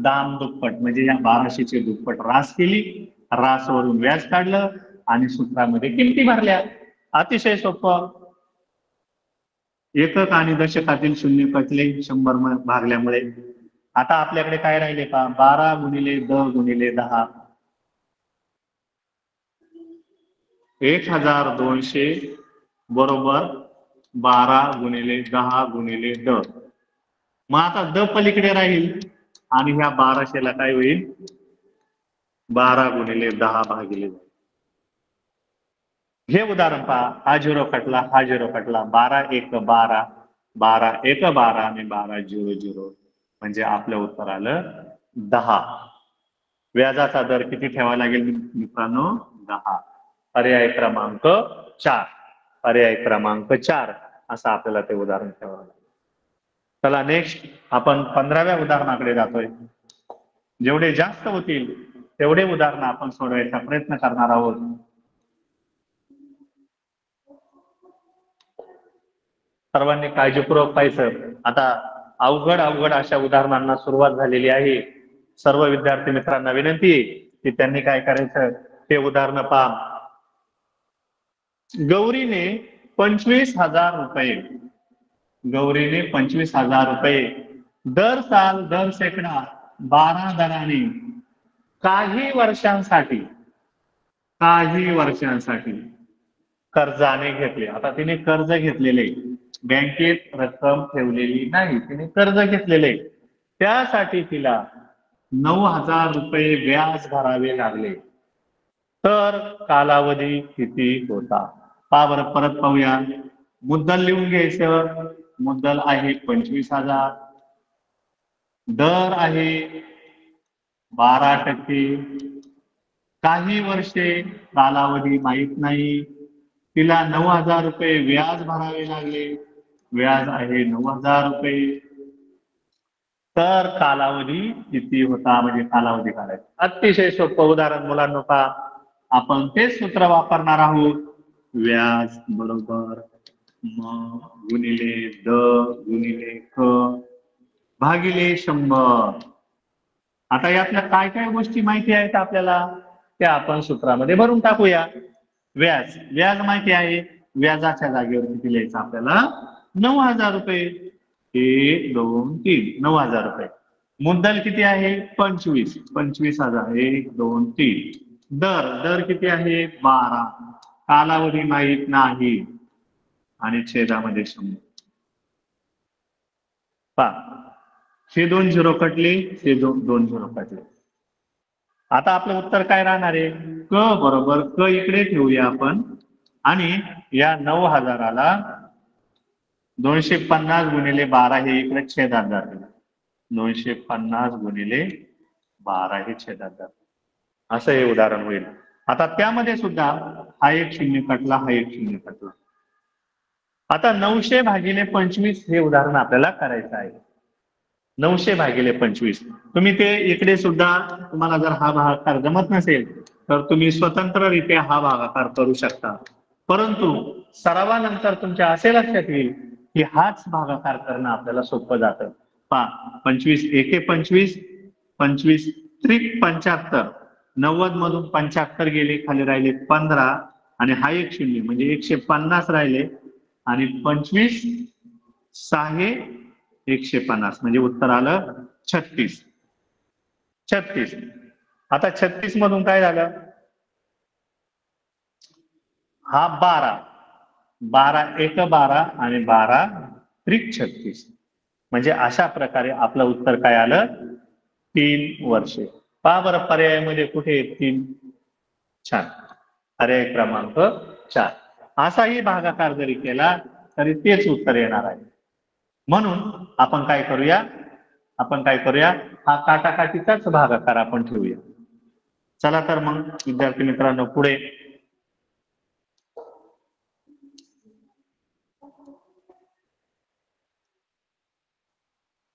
A: दाम दुप्पट म्हणजे या 1200 ची दुप्पट रास केली, रासवरून व्याज काढलं आणि सूत्रामध्ये किमती भरल्या. अतिशय सोपं. एकक आणि दशकातील शून्य कटले 100 भागल्यामुळे. आता आपल्याकडे काय राहिले? 12 गुणिले द गुणिले 10. 1200 बरोबर 12 गुणिले 10 गुणिले द. मग आता द पलीकडे राहील आणि ह्या 1200 ला काय होईल? 12 गुणिले 10 भागिले. हे उदाहरण पहा, हा 0 कटला, हा 0 कटला, 12 एक 12, 12 एक 12 आणि 12 0 0 म्हणजे आपलं उत्तर आलं 10. व्याजाचा दर किती ठेवावा लागेल मित्रांनो? 10. पर्याय क्रमांक 4. पर्याय क्रमांक 4 असं आपल्याला ते उदाहरण ठेवावं लागेल. चला नेक्स्ट आपण 15व्या उदाहरणाकडे जातोय. जेवढे जास्त होतील तेवढे उदाहरण आपण सोडवायचा प्रयत्न करणार आहोत. सर्वांनी काळजीपूर्वक पाहायचं. आता अवघड अशा उदाहरणांना सुरुवात झालेली आहे. सर्व विद्यार्थी मित्रांना विनंती आहे की त्यांनी काय करायचं? हे उदाहरण पहा. गौरीने 25,000 रुपये, गौरीने 25,000 रुपये दर साल दर शेकडा 12 दराने काही वर्षांसाठी कर्जाने घेतले. आता तिने कर्ज घेतलेले, बँकेत रक्कम ठेवलेली नाही, तिने कर्ज घेतलेले. त्यासाठी तिला 9,000 रुपये व्याज भरावे लागले. तर कालावधी किती होता? पहा बरं, परत पाहूया. मुद्दल लिहून घ्यायचं. मुद्दल आहे 25,000. दर आहे 12%. काही वर्षे कालावधी माहित नाही. तिला 9,000 रुपये व्याज भरावे लागले. व्याज आहे 9,000 रुपये. तर कालावधी किती होता, म्हणजे कालावधी काढायचा. अतिशय सोपं उदाहरण मुलांनो. पहा, आपण तेच सूत्र वापरणार आहोत. व्याज बरोबर म गुणिले द गुणिले क भागिले 100. आता यातल्या काय काय गोष्टी माहिती आहेत आपल्याला, त्या आपण सूत्रामध्ये भरून टाकूया. व्याज व्याज माहिती आहे. व्याजाच्या जागेवर किती लिहायचं आपल्याला? 9,000 रुपये. 1 2 3 9,000 रुपये. मुद्दल किती आहे? 25. 25,000. 1 2 3. दर दर किती आहे? 12. कालावधी माहित नाही आणि छेदामध्ये 100. पहा, हे 2 झिरो कटले, हे 2 झिरो कटले. आता आपलं उत्तर काय राहणार आहे? क बरोबर क इकडे ठेवूया आपण आणि या 9,000ला 250 गुणिले 12 हे इकडे छेदात जाते. 250 गुणिले 12 हे छेदात जाते. असं हे उदाहरण होईल. आता त्यामध्ये सुद्धा हा एक शून्य कटला, हा एक शून्य कटला. आता 900 भागिले 25 हे उदाहरण आपल्याला करायचं आहे. 900 भागिले 25. तुम्ही ते इकडे सुद्धा, तुम्हाला जर हा भागाकार जमत नसेल तर तुम्ही स्वतंत्ररित्या हा भागाकार करू शकता. परंतु सरावानंतर तुमच्या असे लक्षात येईल की हाच भागाकार करणं आपल्याला सोपं जातं. पहा, 25 एके 25, 25 त्रिक 75. 90 मधून 75 गेले, खाली राहिले 15 आणि हा एक शून्य म्हणजे 150 राहिले आणि 25 6 150 म्हणजे उत्तर आलं 36. 36. आता 36 मधून काय झालं? हा 12. 12 एक 12 आणि 12 त्रिक 36. म्हणजे अशा प्रकारे आपलं उत्तर काय आलं? 3 वर्षे. पहा बरं, पर्यायामध्ये कुठे 3? छान. पर्याय क्रमांक 4. असाही भागाकार जरी केला तरी तेच उत्तर येणार आहे. म्हणून आपण काय करूया? हा काटाकाटीचाच भागाकार आपण ठेवूया. चला तर मग विद्यार्थी मित्रांनो पुढे.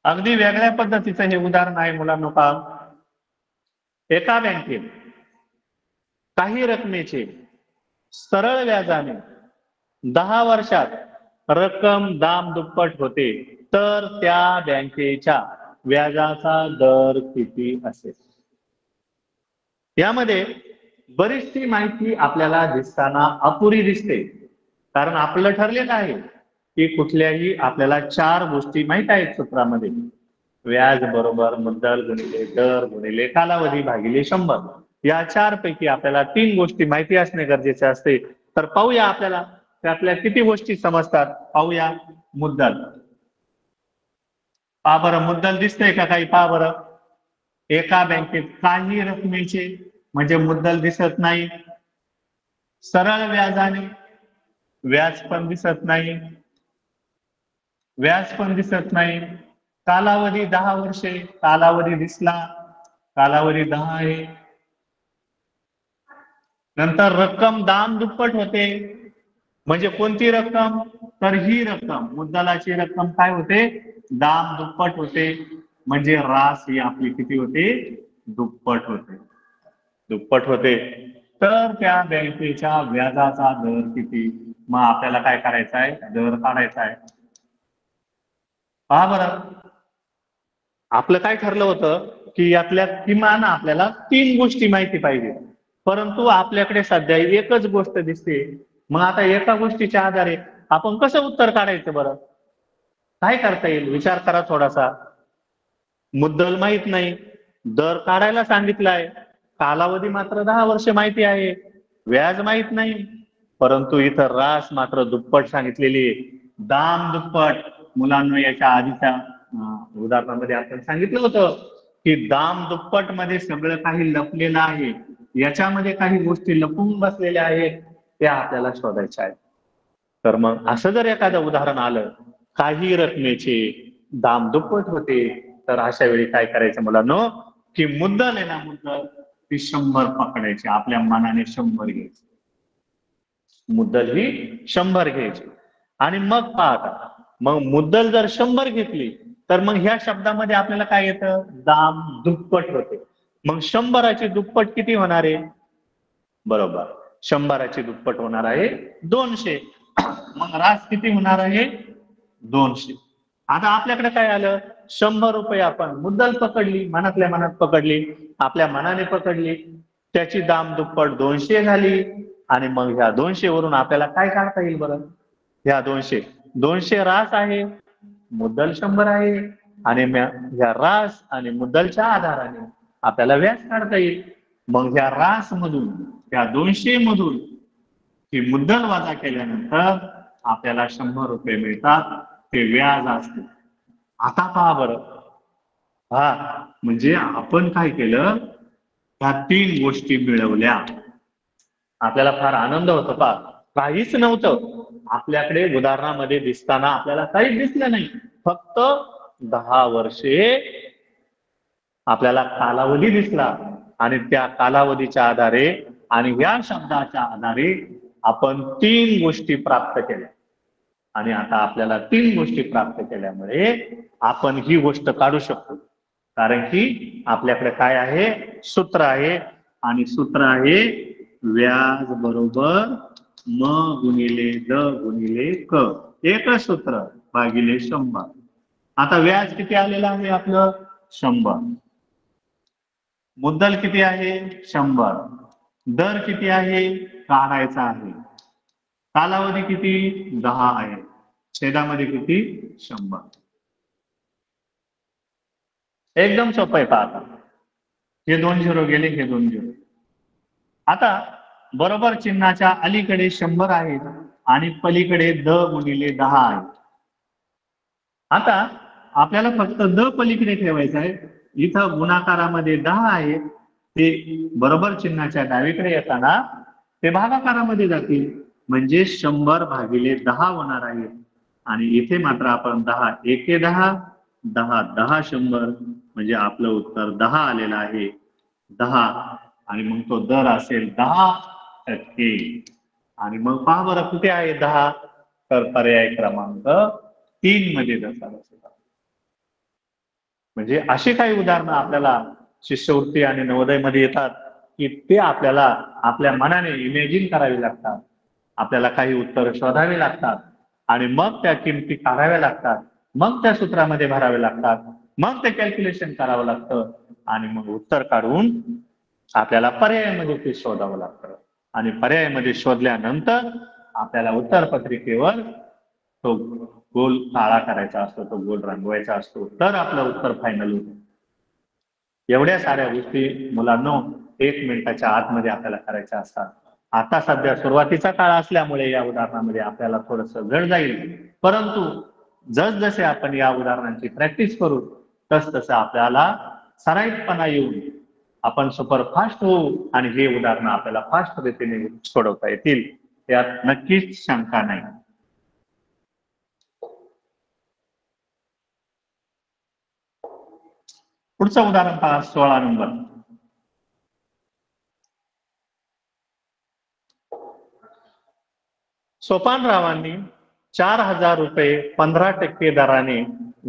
A: अगदी वेगळ्या पद्धतीचं हे उदाहरण आहे मुलांनो. पहा, एका बँकेत काही रकमेचे सरळ व्याजाने 10 वर्षात रक्कम दाम दुप्पट होते, तर त्या बँकेच्या व्याजाचा दर किती असेल? यामध्ये बरीचशी माहिती आपल्याला दिसताना अपुरी दिसते, कारण आपलं ठरलेलं आहे की कुठल्याही आपल्याला 4 गोष्टी माहित आहेत सूत्रामध्ये. व्याज बरोबर मुद्दल गुणिले दर गुणिले कालावधी भागिले 100. या 4 पैकी आपल्याला 3 गोष्टी माहिती असणे गरजेचे असते. तर पाहूया आपल्याला त्यातल्या किती गोष्टी समजतात. पाहूया. मुद्दल. पहा बरं, मुद्दल दिसतंय का काही? पहा बरं, एका बँकेत काही रकमेचे म्हणजे मुद्दल दिसत नाही. सरळ व्याजाने व्याज पण दिसत नाही. व्याज पण दिसत नाही. कालावधी 10 वर्षे, कालावधी दिसला, कालावधी 10 आहे. नंतर रक्कम दाम दुप्पट होते, म्हणजे कोणती रक्कम? तर ही रक्कम, मुद्दलाची रक्कम काय होते? दाम दुप्पट होते. म्हणजे रास ही आपली किती होते? दुप्पट होते. दुप्पट होते. तर त्या बँकेच्या व्याजाचा दर किती? मग आपल्याला काय करायचं आहे? दर काढायचा आहे. पहा बरं, आपलं काय ठरलं होतं की यातल्या किमान आपल्याला 3 गोष्टी माहिती पाहिजे, परंतु आपल्याकडे सध्या एकच गोष्ट दिसते. मग आता एका गोष्टीच्या आधारे आपण कसं उत्तर काढायचं बरं? काय करता येईल? विचार करा थोडासा. मुद्दल माहित नाही, दर काढायला सांगितलाय, कालावधी मात्र 10 वर्ष माहिती आहे, व्याज माहित नाही, परंतु इथं रास मात्र दुप्पट सांगितलेली आहे. दाम दुप्पट. मुलांना याच्या आधीच्या उदाहरणामध्ये आपण सांगितलं होतं की दाम दुप्पट मध्ये सगळं काही लपलेलं आहे. याच्यामध्ये काही गोष्टी लपून बसलेल्या आहेत, त्या आपल्याला शोधायच्या आहेत. तर मग असं जर एखादं उदाहरण आलं, काही रकमेचे दाम दुप्पट होते, तर अशा वेळी काय करायचं मुलांनो, की मुद्दल आहे ना, मुद्दल ती 100 पकडायची, आपल्या मनाने 100 घ्यायची, मुद्दल ही 100 घ्यायची. आणि मग पहा, मग मुद्दल जर 100 घेतली, तर मग ह्या शब्दामध्ये आपल्याला काय येतं, दाम दुप्पट होते. मग 100ची दुप्पट किती होणार आहे? बरोबर, 100ची दुप्पट होणार आहे 200. मग रास किती होणार आहे? 200. आता आपल्याकडे काय आलं, 100 रुपये आपण मुद्दल पकडली, मनातल्या मनात पकडली, आपल्या मनाने पकडली, त्याची दाम दुप्पट 200 झाली. आणि मग ह्या 200 वरून आपल्याला काय काढता येईल बरं? ह्या 200 रास आहे, मुद्दल 100 आहे, आणि ह्या रास आणि मुद्दलच्या आधाराने आपल्याला व्याज काढता येईल. मग ह्या रास मधून, त्या 200 मधून ही मुद्दल वजा केल्यानंतर आपल्याला 100 रुपये मिळतात, ते व्याज असते. आता पहा बरं, हा म्हणजे आपण काय केलं, ह्या 3 गोष्टी मिळवल्या, आपल्याला फार आनंद होतो. पहा, काहीच नव्हतं आपल्याकडे उदाहरणामध्ये दिसताना, आपल्याला काहीच दिसलं नाही, फक्त 10 वर्षे आपल्याला कालावधी दिसला, आणि त्या कालावधीच्या आधारे आणि या शब्दाच्या आधारे आपण 3 गोष्टी प्राप्त केल्या. आणि आता आपल्याला 3 गोष्टी प्राप्त केल्यामुळे आपण ही गोष्ट काढू शकतो, कारण की आपल्याकडे काय आहे, सूत्र आहे, आणि सूत्र आहे व्याज बरोबर म गुणिले द गुणिले क, एकच सूत्र, भागिले 100. आता व्याज किती आलेलं आहे आपलं? 100. मुद्दल किती आहे? 100. दर किती आहे? काढायचा आहे. कालावधी किती? 10 आहे. छेदामध्ये किती? 100. एकदम सोपं आहे. पहा, हे 2 झिरो गेले, हे 2 झिरो. आता बरोबर चिन्हाच्या अलीकडे 100 आहे आणि पलीकडे द गुणिले 10 आहे. आता आपल्याला फक्त द पलीकडे ठेवायचं आहे. इथं गुणाकारामध्ये 10 आहे, ते बरोबर चिन्हाच्या डावीकडे येताना ते भागाकारामध्ये जातील, म्हणजे 100 भागिले 10 होणार आहे. आणि इथे मात्र आपण 10 एके 10, 10 10 100, म्हणजे आपलं उत्तर 10 आलेलं आहे. 10, आणि मग तो दर असेल 10%. आणि मग पहा बरं कुठे आहे 10, तर पर्याय क्रमांक 3 मध्ये दर्शवला. म्हणजे अशी काही उदाहरणं आपल्याला शिष्यवृत्ती आणि नवोदयमध्ये येतात, की ते आपल्याला आपल्या मनाने इमॅजिन करावी लागतात, आपल्याला काही उत्तर शोधावी लागतात, आणि मग त्या किमती काढाव्या लागतात, मग त्या सूत्रामध्ये भरावे लागतात, मग ते कॅल्क्युलेशन करावं लागतं, आणि मग उत्तर काढून आपल्याला पर्यायामध्ये ते शोधावं लागतं. आणि पर्यायामध्ये शोधल्यानंतर आपल्याला उत्तरपत्रिकेवर तो गोल काळा करायचा असतो, तो गोल रंगवायचा असतो, तर आपलं उत्तर फायनल होतं. एवढ्या साऱ्या गोष्टी मुलांनो 1 मिनिटाच्या आतमध्ये आपल्याला करायच्या असतात. आता सध्या सुरुवातीचा काळ असल्यामुळे या उदाहरणामध्ये आपल्याला थोडंसं जड जाईल, परंतु जसजसे आपण या उदाहरणांची प्रॅक्टिस करू, तसतसं आपल्याला सराईतपणा येऊन आपण सुपरफास्ट होऊ, आणि हे उदाहरणं आपल्याला फास्ट रीतीने सोडवता येतील, यात नक्कीच शंका नाही. पुढचं उदाहरण पहा, 16 नंबर. सोपानरावांनी 4,000 रुपये 15% दराने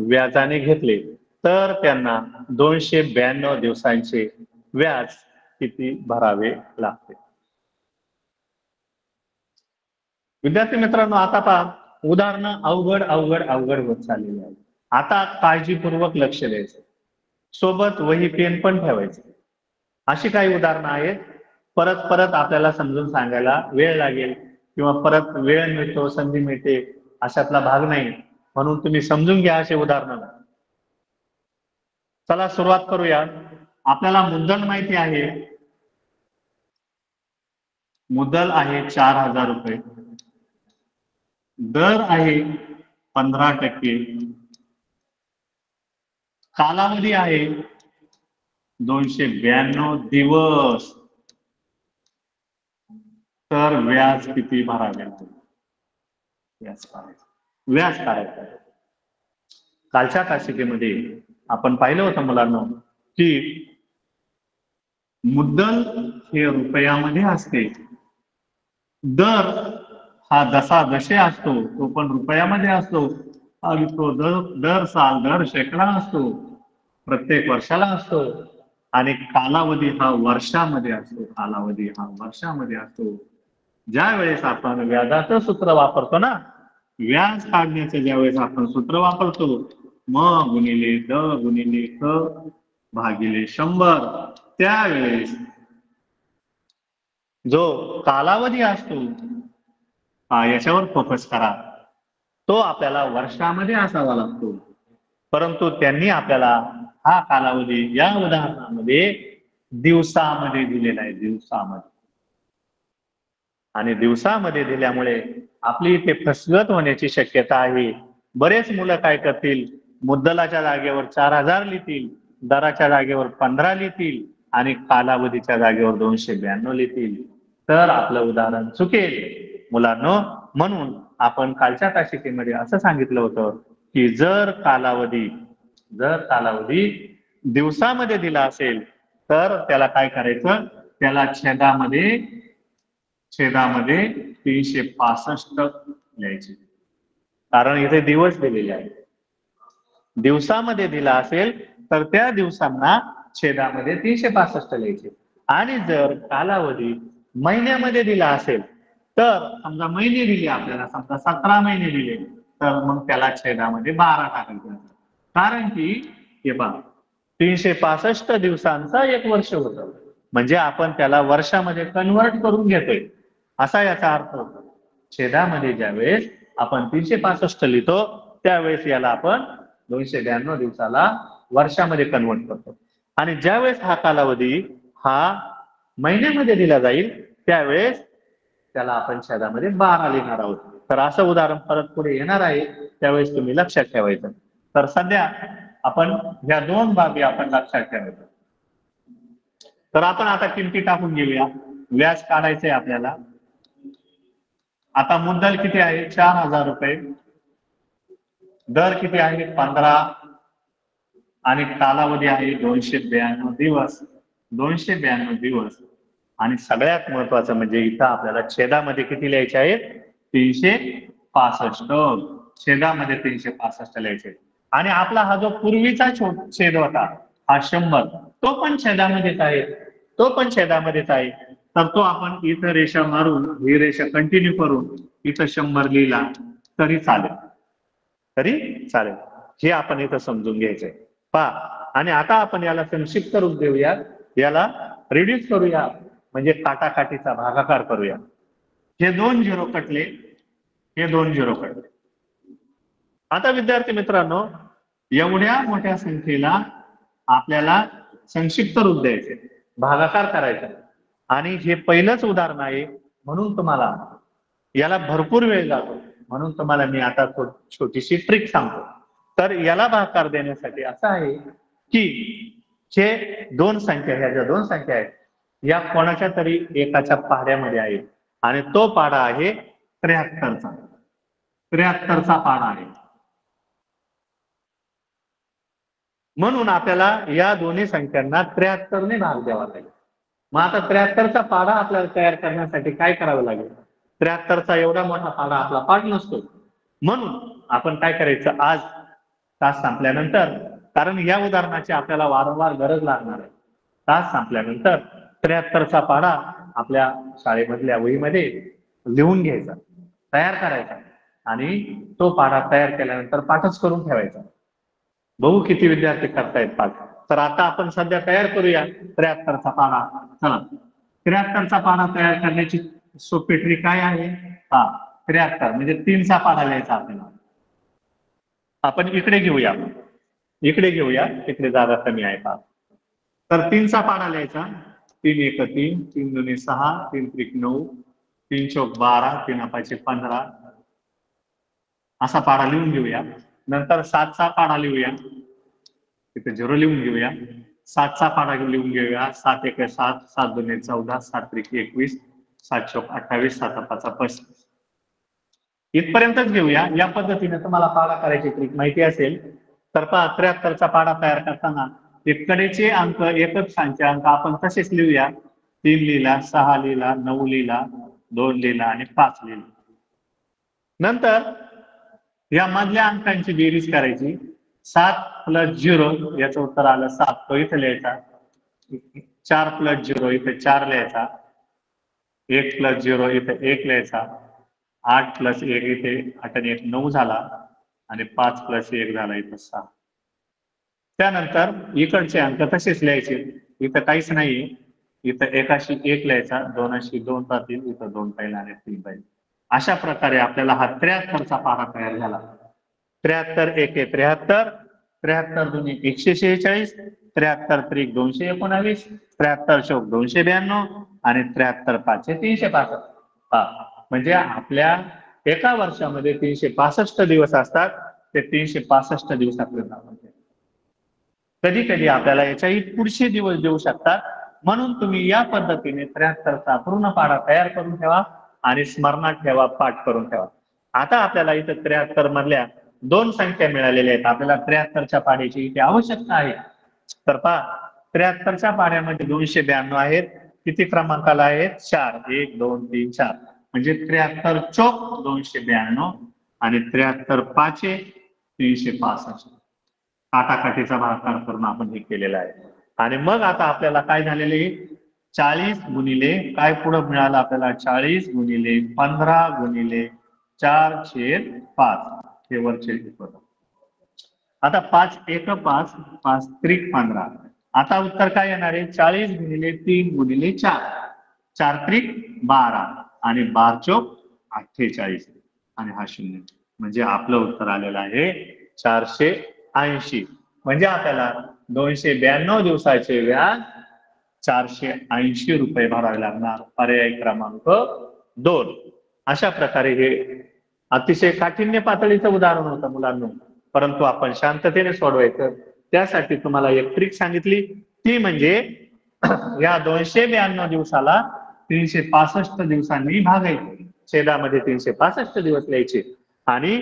A: व्याजाने घेतले, तर त्यांना 292 दिवसांचे व्याज किती भरावे लागते? विद्यार्थी मित्रांनो, आता पहा, उदाहरणं अवघड अवघड अवघड होत चाललेली आहे. आता काळजीपूर्वक लक्ष द्यायचं, सोबत वही पेन पण ठेवायचं. अशी काही उदाहरणं आहेत, परत परत आपल्याला समजून सांगायला वेळ लागेल, किंवा परत वेळ मिळतो, संधी मिळते, अशातला भाग नाही, म्हणून तुम्ही समजून घ्या असे उदाहरणं. चला सुरुवात करूया. आपल्याला मुद्दल माहिती आहे, मुद्दल आहे 4,000 रुपये, दर आहे 15%, कालावधी आहे 292 दिवस, तर व्याज किती भरावे लागेल? व्याज काढायचा, व्याज काढायचा. कालच्या तासिकेमध्ये आपण पाहिलं होतं मुलांना की मुद्दल हे रुपयामध्ये असते, दर हा जसा जसे असतो तो पण रुपयामध्ये असतो आणि तो दर साल दर शेकडा असतो, प्रत्येक वर्षाला असतो आणि कालावधी हा वर्षामध्ये असतो, कालावधी हा वर्षामध्ये असतो. ज्या वेळेस आपण व्याजाचं सूत्र वापरतो ना, व्याज काढण्याचं ज्यावेळेस आपण सूत्र वापरतो, म गुणिले द गुणिले क भागिले 100, त्यावेळेस जो कालावधी असतो याच्यावर फोकस करा, तो आपल्याला वर्षामध्ये असावा लागतो. परंतु त्यांनी आपल्याला हा कालावधी या उदाहरणामध्ये दिवसामध्ये दिलेला आहे, दिवसामध्ये. आणि दिवसामध्ये दिल्यामुळे आपली इथे फसगत होण्याची शक्यता आहे. बरेच मुलं काय करतील, मुद्दलाच्या जागेवर 4000 लिहितील, दराच्या जागेवर 15 लिहितील आणि कालावधीच्या जागेवर 292 लिहितील, तर आपलं उदाहरण चुकेल मुलांनो. म्हणून आपण कालच्या तासिकेमध्ये असं सांगितलं होतं की जर कालावधी दिवसामध्ये दिला असेल तर त्याला काय करायचं, त्याला छेदामध्ये 365 लिहायचे, कारण इथे दिवस दिलेले आहेत. दिवसामध्ये दिला असेल तर त्या दिवसांना छेदामध्ये 365 लिहायचे. आणि जर कालावधी महिन्यामध्ये दिला असेल तर समजा महिने दिले आपल्याला, समजा 17 महिने दिले, तर मग त्याला छेदामध्ये 12 टाकायचं. कारण की हे पहा 365 दिवसांचा एक वर्ष होतं, म्हणजे आपण त्याला वर्षामध्ये कन्वर्ट करून घेतोय असा याचा अर्थ होतो. छेदामध्ये ज्यावेळेस आपण 365 लिहितो त्यावेळेस याला आपण 292 दिवसाला वर्षामध्ये कन्वर्ट करतो. आणि ज्यावेळेस हा कालावधी हा महिन्यामध्ये दिला जाईल त्यावेळेस त्याला आपण छेदामध्ये 12 लिहिणार आहोत. तर असं उदाहरण परत पुढे येणार आहे, त्यावेळेस तुम्ही लक्षात ठेवायचं. तर सध्या आपण ह्या दोन बाबी आपण लक्षात ठेवायचं. तर आपण आता किमती टाकून घेऊया. व्याज काढायचंय आपल्याला. आता मुद्दल किती आहे, 4000 रुपये, दर किती आहे 15 आणि कालावधी आहे 292 दिवस. 292 दिवस. आणि सगळ्यात महत्वाचं म्हणजे इथं आपल्याला छेदामध्ये किती लिहायचे आहेत, 365. छेदामध्ये 365 लिहायचे. आणि आपला हा जो पूर्वीचा छेद होता हा 100, तो पण छेदामध्येच आहे, तो पण छेदामध्येच आहे. तर तो आपण इथं रेषा मारून ही रेषा कंटिन्यू करून इथं 100 लिहिला तरी चालेल, हे आपण इथं समजून घ्यायचंय. पहा, आणि आता आपण याला संक्षिप्त रूप देऊया, याला रिड्यूस करूया, म्हणजे काटाकाटीचा भागाकार करूया. हे 2 झिरो कटले, हे 2 झिरो कटले. आता विद्यार्थी मित्रांनो, एवढ्या मोठ्या संख्येला आपल्याला संक्षिप्त रूप द्यायचे, भागाकार करायचा, आणि हे पहिलंच उदाहरण आहे म्हणून तुम्हाला याला भरपूर वेळ जातो. म्हणून तुम्हाला मी आता छोटीशी ट्रिक सांगतो. तर याला भागाकार देण्यासाठी असं आहे की हे दोन संख्या, ह्या ज्या दोन संख्या आहेत या कोणाच्या तरी एकाच्या पाड्यामध्ये आहेत आणि तो पाडा आहे 73चा. 73चा पाडा आहे. म्हणून आपल्याला या दोन्ही संख्यांना 73ने भाग द्यावा लागेल. मग आता 73चा पाडा आपल्याला तयार करण्यासाठी काय करावं लागेल, 73चा एवढा मोठा पाडा आपला पाठ नसतो. म्हणून आपण काय करायचं, आज तास संपल्यानंतर, कारण या उदाहरणाची आपल्याला वारंवार गरज लागणार आहे, तास संपल्यानंतर 73चा पाडा आपल्या शाळेमधल्या वहीमध्ये लिहून घ्यायचा, तयार करायचा, आणि तो पाडा तयार केल्यानंतर पाठच करून ठेवायचा. बघू किती विद्यार्थी करतायत पाठ. तर आता आपण सध्या तयार करूया 73चा पाडा. चला, 73चा पाडा तयार करण्याची सोपी ट्रिक काय आहे, 73 म्हणजे 3चा पाडा लिहायचा आपल्याला. आपण इकडे घेऊया, इकडे जागा कमी आहे पहा. तर 3चा पाडा लिहायचा, 3 एक 3, 3 दुने 6, 3 त्रिक 9, 3 चौक 12, 3 5 15 असा पाडा लिहून घेऊया. नंतर 7चा पाडा लिहूया, तिथे 0 लिहून घेऊया. 7चा पाडा लिहून घेऊया, 7 एक 7, 7 दुने 14, 7 त्रिक 21, 7 चौक 28, 7 5 35. इथपर्यंतच घेऊया. या पद्धतीने तुम्हाला पाडा करायची ट्रिक माहिती असेल तर पहा 73चा पाडा तयार करताना कडेचे अंक एकच स्थानचे अंक आपण तसेच लिहूया. 3 लिहिला, 6 लिहिला, 9 लिहिला, 2 लिहिला आणि 5 लिहिला. नंतर या मधल्या अंकांची बेरीज करायची. 7 प्लस 0 याचं उत्तर आलं 7, तो इथे लिहायचा. 4 प्लस 0 इथे 4 लिहायचा. 1 प्लस 0 इथे 1 लिहायचा. 8 प्लस 1 इथे 8 आणि 1 9 झाला आणि 5 प्लस 1 झाला इथं 6. त्यानंतर इकडचे अंक तसेच लिहायचे. इथं काहीच नाही. इथं 1 1 लिहायचा, 2 2 राहतील, इथं 2 पाहिजे आणि 3 पाहिजे. अशा प्रकारे आपल्याला हा 73चा पाढा तयार झाला. 73 1 73, 73 2 146, 73 3 219, 73 चौक 292 आणि 73 5 365. म्हणजे आपल्या एका वर्षामध्ये 365 दिवस असतात. ते 365 दिवसापर्यंत आपण कधी कधी आपल्याला याच्याही पुढचे दिवस देऊ शकतात. म्हणून तुम्ही या पद्धतीने 73चा पूर्ण पाढा तयार करून ठेवा आणि स्मरणात ठेवा, पाठ करून ठेवा. आता आपल्याला इथं 73 मधल्या 2 संख्या मिळालेल्या आहेत. आपल्याला 73च्या पाढ्याची इथे आवश्यकता आहे. तर पहा 73च्या पाढ्यामध्ये 292 आहेत. किती क्रमांकाला आहेत? 4. 1 2 3 4 म्हणजे 73 चौक 292 आणि 73 5 365. काटाकाटीचा भागाकार करून आपण हे केलेलं आहे. आणि मग आता आपल्याला काय झालेले 40 गुणिले काय पुढे मिळालं आपल्याला 40 गुणिले 15 गुणिले 4/5 हे वरचे होतं. आता 5 1 5 5 त्रिक 15. आता उत्तर काय येणार आहे 40 गुणिले 3 गुणिले 4 4 त्रिक 12 आणि 12 चौक 48 आणि हा 0 म्हणजे आपलं उत्तर आलेलं आहे 480. म्हणजे आपल्याला 292 दिवसाचे व्याज 480 रुपये भरावे लागणार. पर्याय क्रमांक 2. अशा प्रकारे हे अतिशय काठिण्य पातळीचं उदाहरण होतं मुलांना, परंतु आपण शांततेने सोडवायचं. त्यासाठी तुम्हाला एक ट्रिक सांगितली, ती म्हणजे या 292 दिवसाला 365 दिवसांनी भागायचे. छेदामध्ये 365 दिवस लिहायचे आणि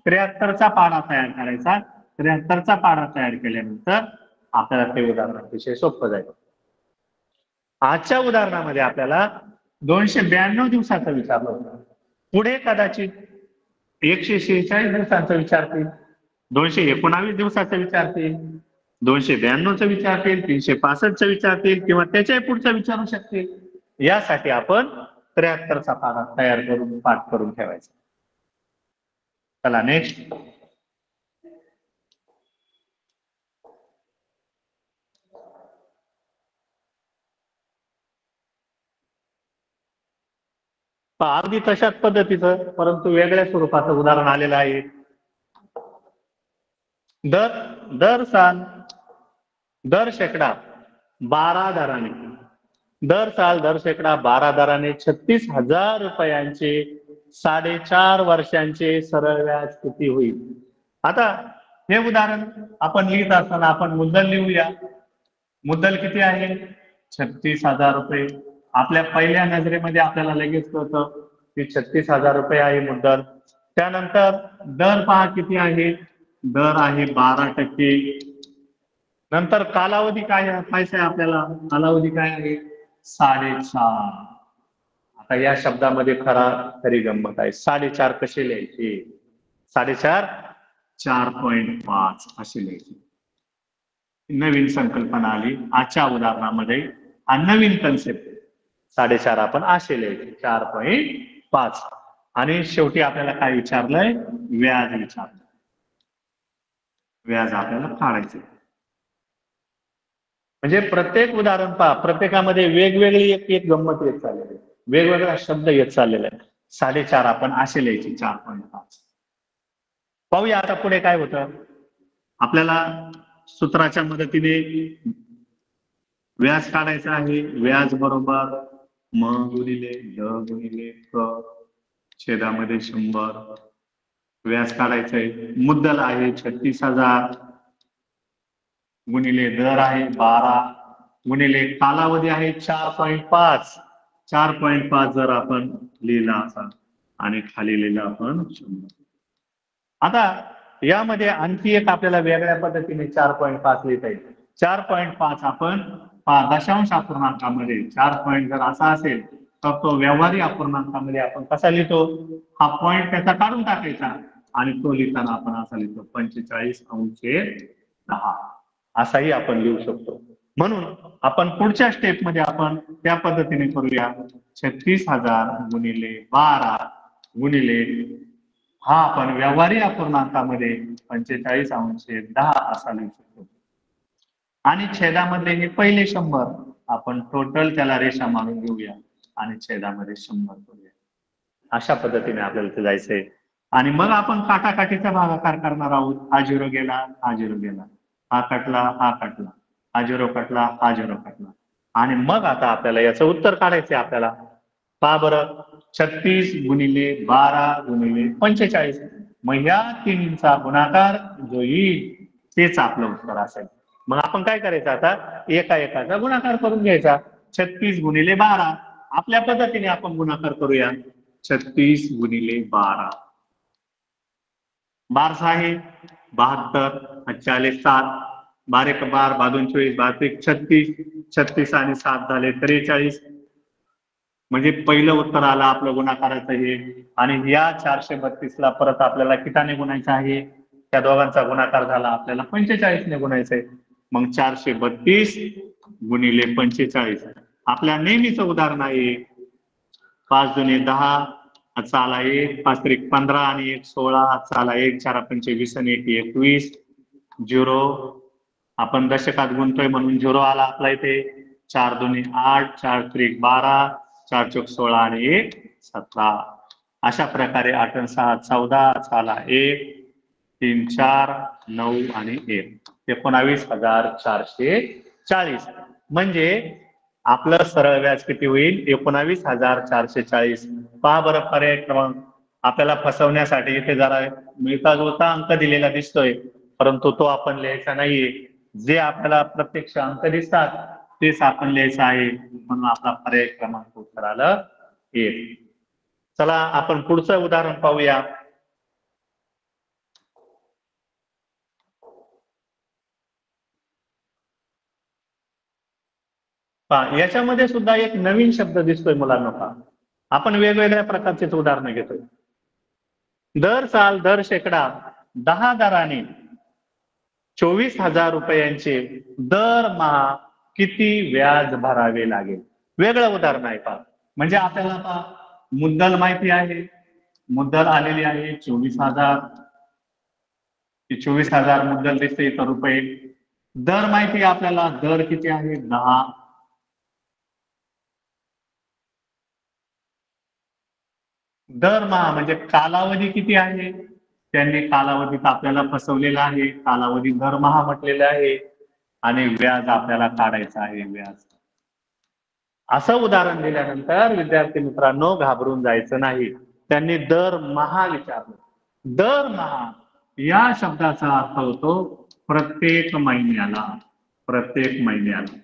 A: 73चा पाढा तयार करायचा. 73चा पाढा तयार केल्यानंतर आपल्याला ते उदाहरण अतिशय सोपं जाईल. आजच्या उदाहरणामध्ये आपल्याला 292 दिवसाचं विचारलं होतं. पुढे कदाचित 146 दिवसांचं विचारतील, 219 दिवसाचं विचारतील, 292चं विचारतील, 365चं विचारतील किंवा त्याच्याही पुढचं विचारू शकतील. यासाठी आपण 73चा पाढा तयार करून पाठ करून ठेवायचा. चला नेक्स्ट. अगदी तशाच पद्धतीचं परंतु वेगळ्या स्वरूपाचं उदाहरण आलेलं आहे. दर साल दर शेकडा 12 दराने दर शेकडा 12 दराने 36,000 रुपयांचे 4.5 वर्षांचे सरळ व्याज किती होईल. आता हे उदाहरण आपण लिहित असताना आपण मुद्दल लिहूया. मुद्दल किती आहे 36,000 रुपये. आपल्या पहिल्या नजरेमध्ये आपल्याला लगेच कळतं की 36,000 रुपये आहे मुद्दल. त्यानंतर दर पहा किती आहे, दर आहे 12%. नंतर कालावधी काय पाहायचं आहे आपल्याला, कालावधी काय आहे 4.5. आता या शब्दामध्ये खरी गंमत आहे. 4.5 कसे लिहायचे, 4.5 4.5 असे लिहायचे. नवीन संकल्पना आली आजच्या उदाहरणामध्ये. हा नवीन कन्सेप्ट 4.5 आपण असे लिहायचे 4.5. आणि शेवटी आपल्याला काय विचारलंय, व्याज विचारलं. व्याज आपल्याला काढायचे. म्हणजे प्रत्येक उदाहरण पहा, प्रत्येकामध्ये वेगवेगळी एक गंमत येत चाललेली आहे, वेगवेगळा शब्द येत चाललेला आहे. 4.5 आपण असे लिहायचे 4.5. पाहूया आता पुढे काय होतं. आपल्याला सूत्राच्या मदतीने व्याज काढायचं आहे. व्याज बरोबर म गुणिले ड गुणिले क छेदामध्ये 100. व्याज काढायचंय. मुद्दल आहे 36,000 गुणिले दर आहे 12 गुणिले कालावधी आहे 4.5. 4.5 जर आपण लिहिला असा आणि खाली लिहिलं आपण 100. आता यामध्ये आणखी एक आपल्याला वेगळ्या पद्धतीने 4.5 लिहिता येईल. 4.5 आपण दशांश अपूर्णांकामध्ये 4 पॉईंट जर असा असेल तर तो व्यवहारी अपूर्णांकामध्ये आपण कसा लिहितो, हा पॉईंट त्याचा काढून टाकायचा आणि तो लिहिताना आपण असा लिहितो 45/10 असाही आपण लिहू शकतो. म्हणून आपण पुढच्या स्टेप मध्ये आपण त्या पद्धतीने करूया. 36,000 गुणिले 12 गुणिले हा आपण व्यवहारी अपूर्णांकामध्ये 45/10 असा लिहू शकतो. आणि छेदामध्ये हे पहिले 100 आपण टोटल त्याला रेषा मारून घेऊया आणि छेदामध्ये 100 करूया. अशा पद्धतीने आपल्याला ते जायचंय. आणि मग आपण काटाकाटीचा भागाकार करणार आहोत. हा 0 गेला, हा 0 गेला, हा कटला, हा कटला, हा 0 कटला, हा 0 कटला. आणि मग आता आपल्याला याचं उत्तर काढायचंय. आपल्याला पहा बरं, 36 गुणिले 12 गुणिले 45. मग या तिन्हींचा गुणाकार जो येईल तेच आपलं उत्तर असेल. मग आपण काय करायचं, आता एका एकाचा गुणाकार करून घ्यायचा. 36 गुणिले 12 आपल्या पद्धतीने आपण गुणाकार करूया. 36 गुणिले 12 12 आहे 72, 7 12 1 12, 12 24, 36, 36 आणि 7 झाले 43. म्हणजे पहिलं उत्तर आलं आपलं गुणाकाराचं हे. आणि या 432 परत आपल्याला किताने गुणायचं आहे, त्या दोघांचा गुणाकार झाला आपल्याला 45 ने गुणायचंय. मग 432 गुणिले 45 आपल्या नेहमीचं उदाहरण आहे. 5 दुने 10, हातचा आला 1, 5 त्रिक 15 आणि 1 16, हातचा आला 1, 4 पंचे 20 आणि 1 21, 0 आपण दशकात गुणतोय म्हणून 0 आला आपला इथे. 4 दुने 8, 4 त्रिक 12, 4 चौक 16 आणि 1 17. अशा प्रकारे 8 आणि 6 14, झाला 1 3 4 9 आणि 1 19,440. म्हणजे आपलं सरळ व्याज किती होईल, 19,440. पहा बरं पर्याय क्रमांक. आपल्याला फसवण्यासाठी इथे जरा मिळता जुळता अंक दिलेला दिसतोय, परंतु तो आपण लिहायचा नाहीये. जे आपल्याला प्रत्यक्ष अंक दिसतात तेच आपण लिहायचं आहे. म्हणून आपला पर्याय क्रमांक उत्तर आलं 1. चला आपण पुढचं उदाहरण पाहूया. याच्यामध्ये सुद्धा एक नवीन शब्द दिसतोय मुलांना. पहा, आपण वेगवेगळ्या प्रकारचे उदाहरणं घेतोय. दर साल दर शेकडा 10 दराने 24,000 रुपयांचे दरमहा किती व्याज भरावे लागेल. वेगळं उदाहरण आहे. पहा, म्हणजे आपल्याला पहा मुद्दल माहिती आहे, मुद्दल आलेली आहे 24,000. 24,000 मुद्दल दिसते इथं रुपये. दर माहिती आपल्याला, दर किती आहे 10. दरमहा म्हणजे कालावधी किती आहे, त्यांनी कालावधीत आपल्याला फसवलेला आहे, कालावधी दरमहा म्हटलेला आहे. आणि व्याज आपल्याला काढायचं आहे व्याज. असं उदाहरण दिल्यानंतर विद्यार्थी मित्रांनो घाबरून जायचं नाही. त्यांनी दरमहा विचारलं. दरमहा या शब्दाचा अर्थ होतो प्रत्येक महिन्याला. प्रत्येक महिन्याला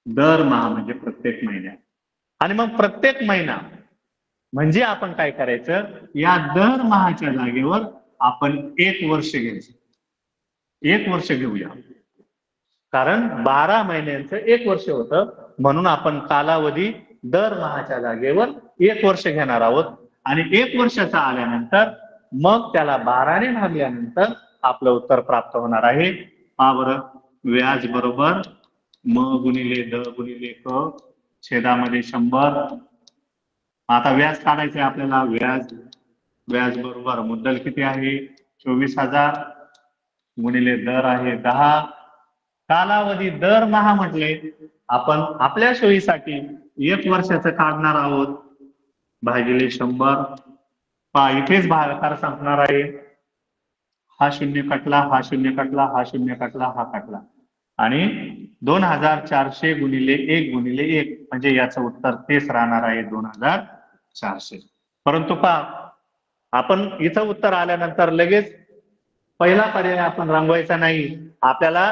A: दरमहा म्हणजे प्रत्येक महिन्यात. आणि मग प्रत्येक महिना म्हणजे आपण काय करायचं, या दरमहाच्या जागेवर आपण 1 वर्ष घ्यायचं. 1 वर्ष घेऊया, कारण 12 महिन्यांचं 1 वर्ष होतं. म्हणून आपण कालावधी दरमहाच्या जागेवर 1 वर्ष घेणार आहोत. आणि 1 वर्षाचा आल्यानंतर मग त्याला 12 ने भागल्यानंतर आपलं उत्तर प्राप्त होणार आहे. पहा बरं, व्याज बरोबर म गुणिले द गुणिले क छेदामध्ये 100. आता व्याज काढायचं आहे आपल्याला. व्याज बरोबर मुद्दल किती आहे 24,000 गुणिले दर आहे 10. कालावधी दरमहा म्हटले आपण आपल्या सोयीसाठी 1 वर्षाचं काढणार आहोत भागिले 100. पहा इथेच भागाकार संपणार आहे. हा 0 कटला, हा 0 कटला, हा 0 कटला, हा कटला. आणि 2,400 गुणिले 1 गुणिले 1 म्हणजे याचं उत्तर तेच राहणार आहे 2,400. परंतु पहा आपण इथं उत्तर आल्यानंतर लगेच पहिला पर्याय आपण रंगवायचा नाही. आपल्याला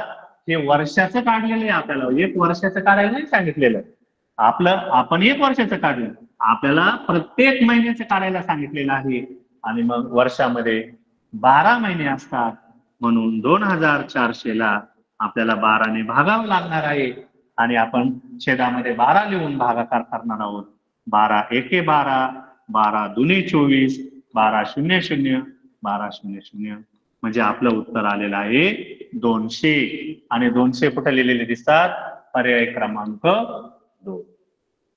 A: हे वर्षाचं काढलेलं आहे. आपल्याला 1 वर्षाचं काढायला नाही सांगितलेलं. आपण 1 वर्षाचं काढलं आपल्याला प्रत्येक महिन्याचे काढायला सांगितलेलं आहे आणि मग वर्षामध्ये 12 महिने असतात म्हणून 2400 ला आपल्याला 12 ने भागावं लागणार आहे आणि आपण छेदामध्ये 12 लिहून भागाकार करणार आहोत. 12 एके 12, 12 दुने 24, 12 शून्य शून्य, 12 शून्य शून्य म्हणजे आपलं उत्तर आलेलं आहे 200 आणि 200 कुठे लिहिलेले दिसतात? पर्याय क्रमांक 2.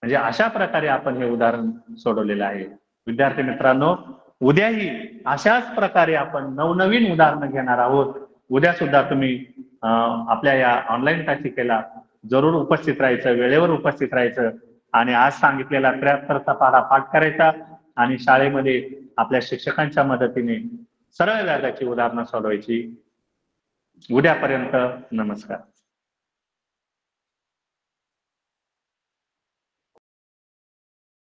A: म्हणजे अशा प्रकारे आपण हे उदाहरण सोडवलेलं आहे. विद्यार्थी मित्रांनो, उद्याही अशाच प्रकारे आपण नवनवीन उदाहरणं घेणार आहोत. उद्या सुद्धा तुम्ही आपल्या या ऑनलाईन तासिकेला जरूर उपस्थित राहायचं, वेळेवर उपस्थित राहायचं आणि आज सांगितलेला 73चा पाढा पाठ करायचा आणि शाळेमध्ये आपल्या शिक्षकांच्या मदतीने सरळ व्याजाची उदाहरणं सोडवायची. उद्यापर्यंत नमस्कार.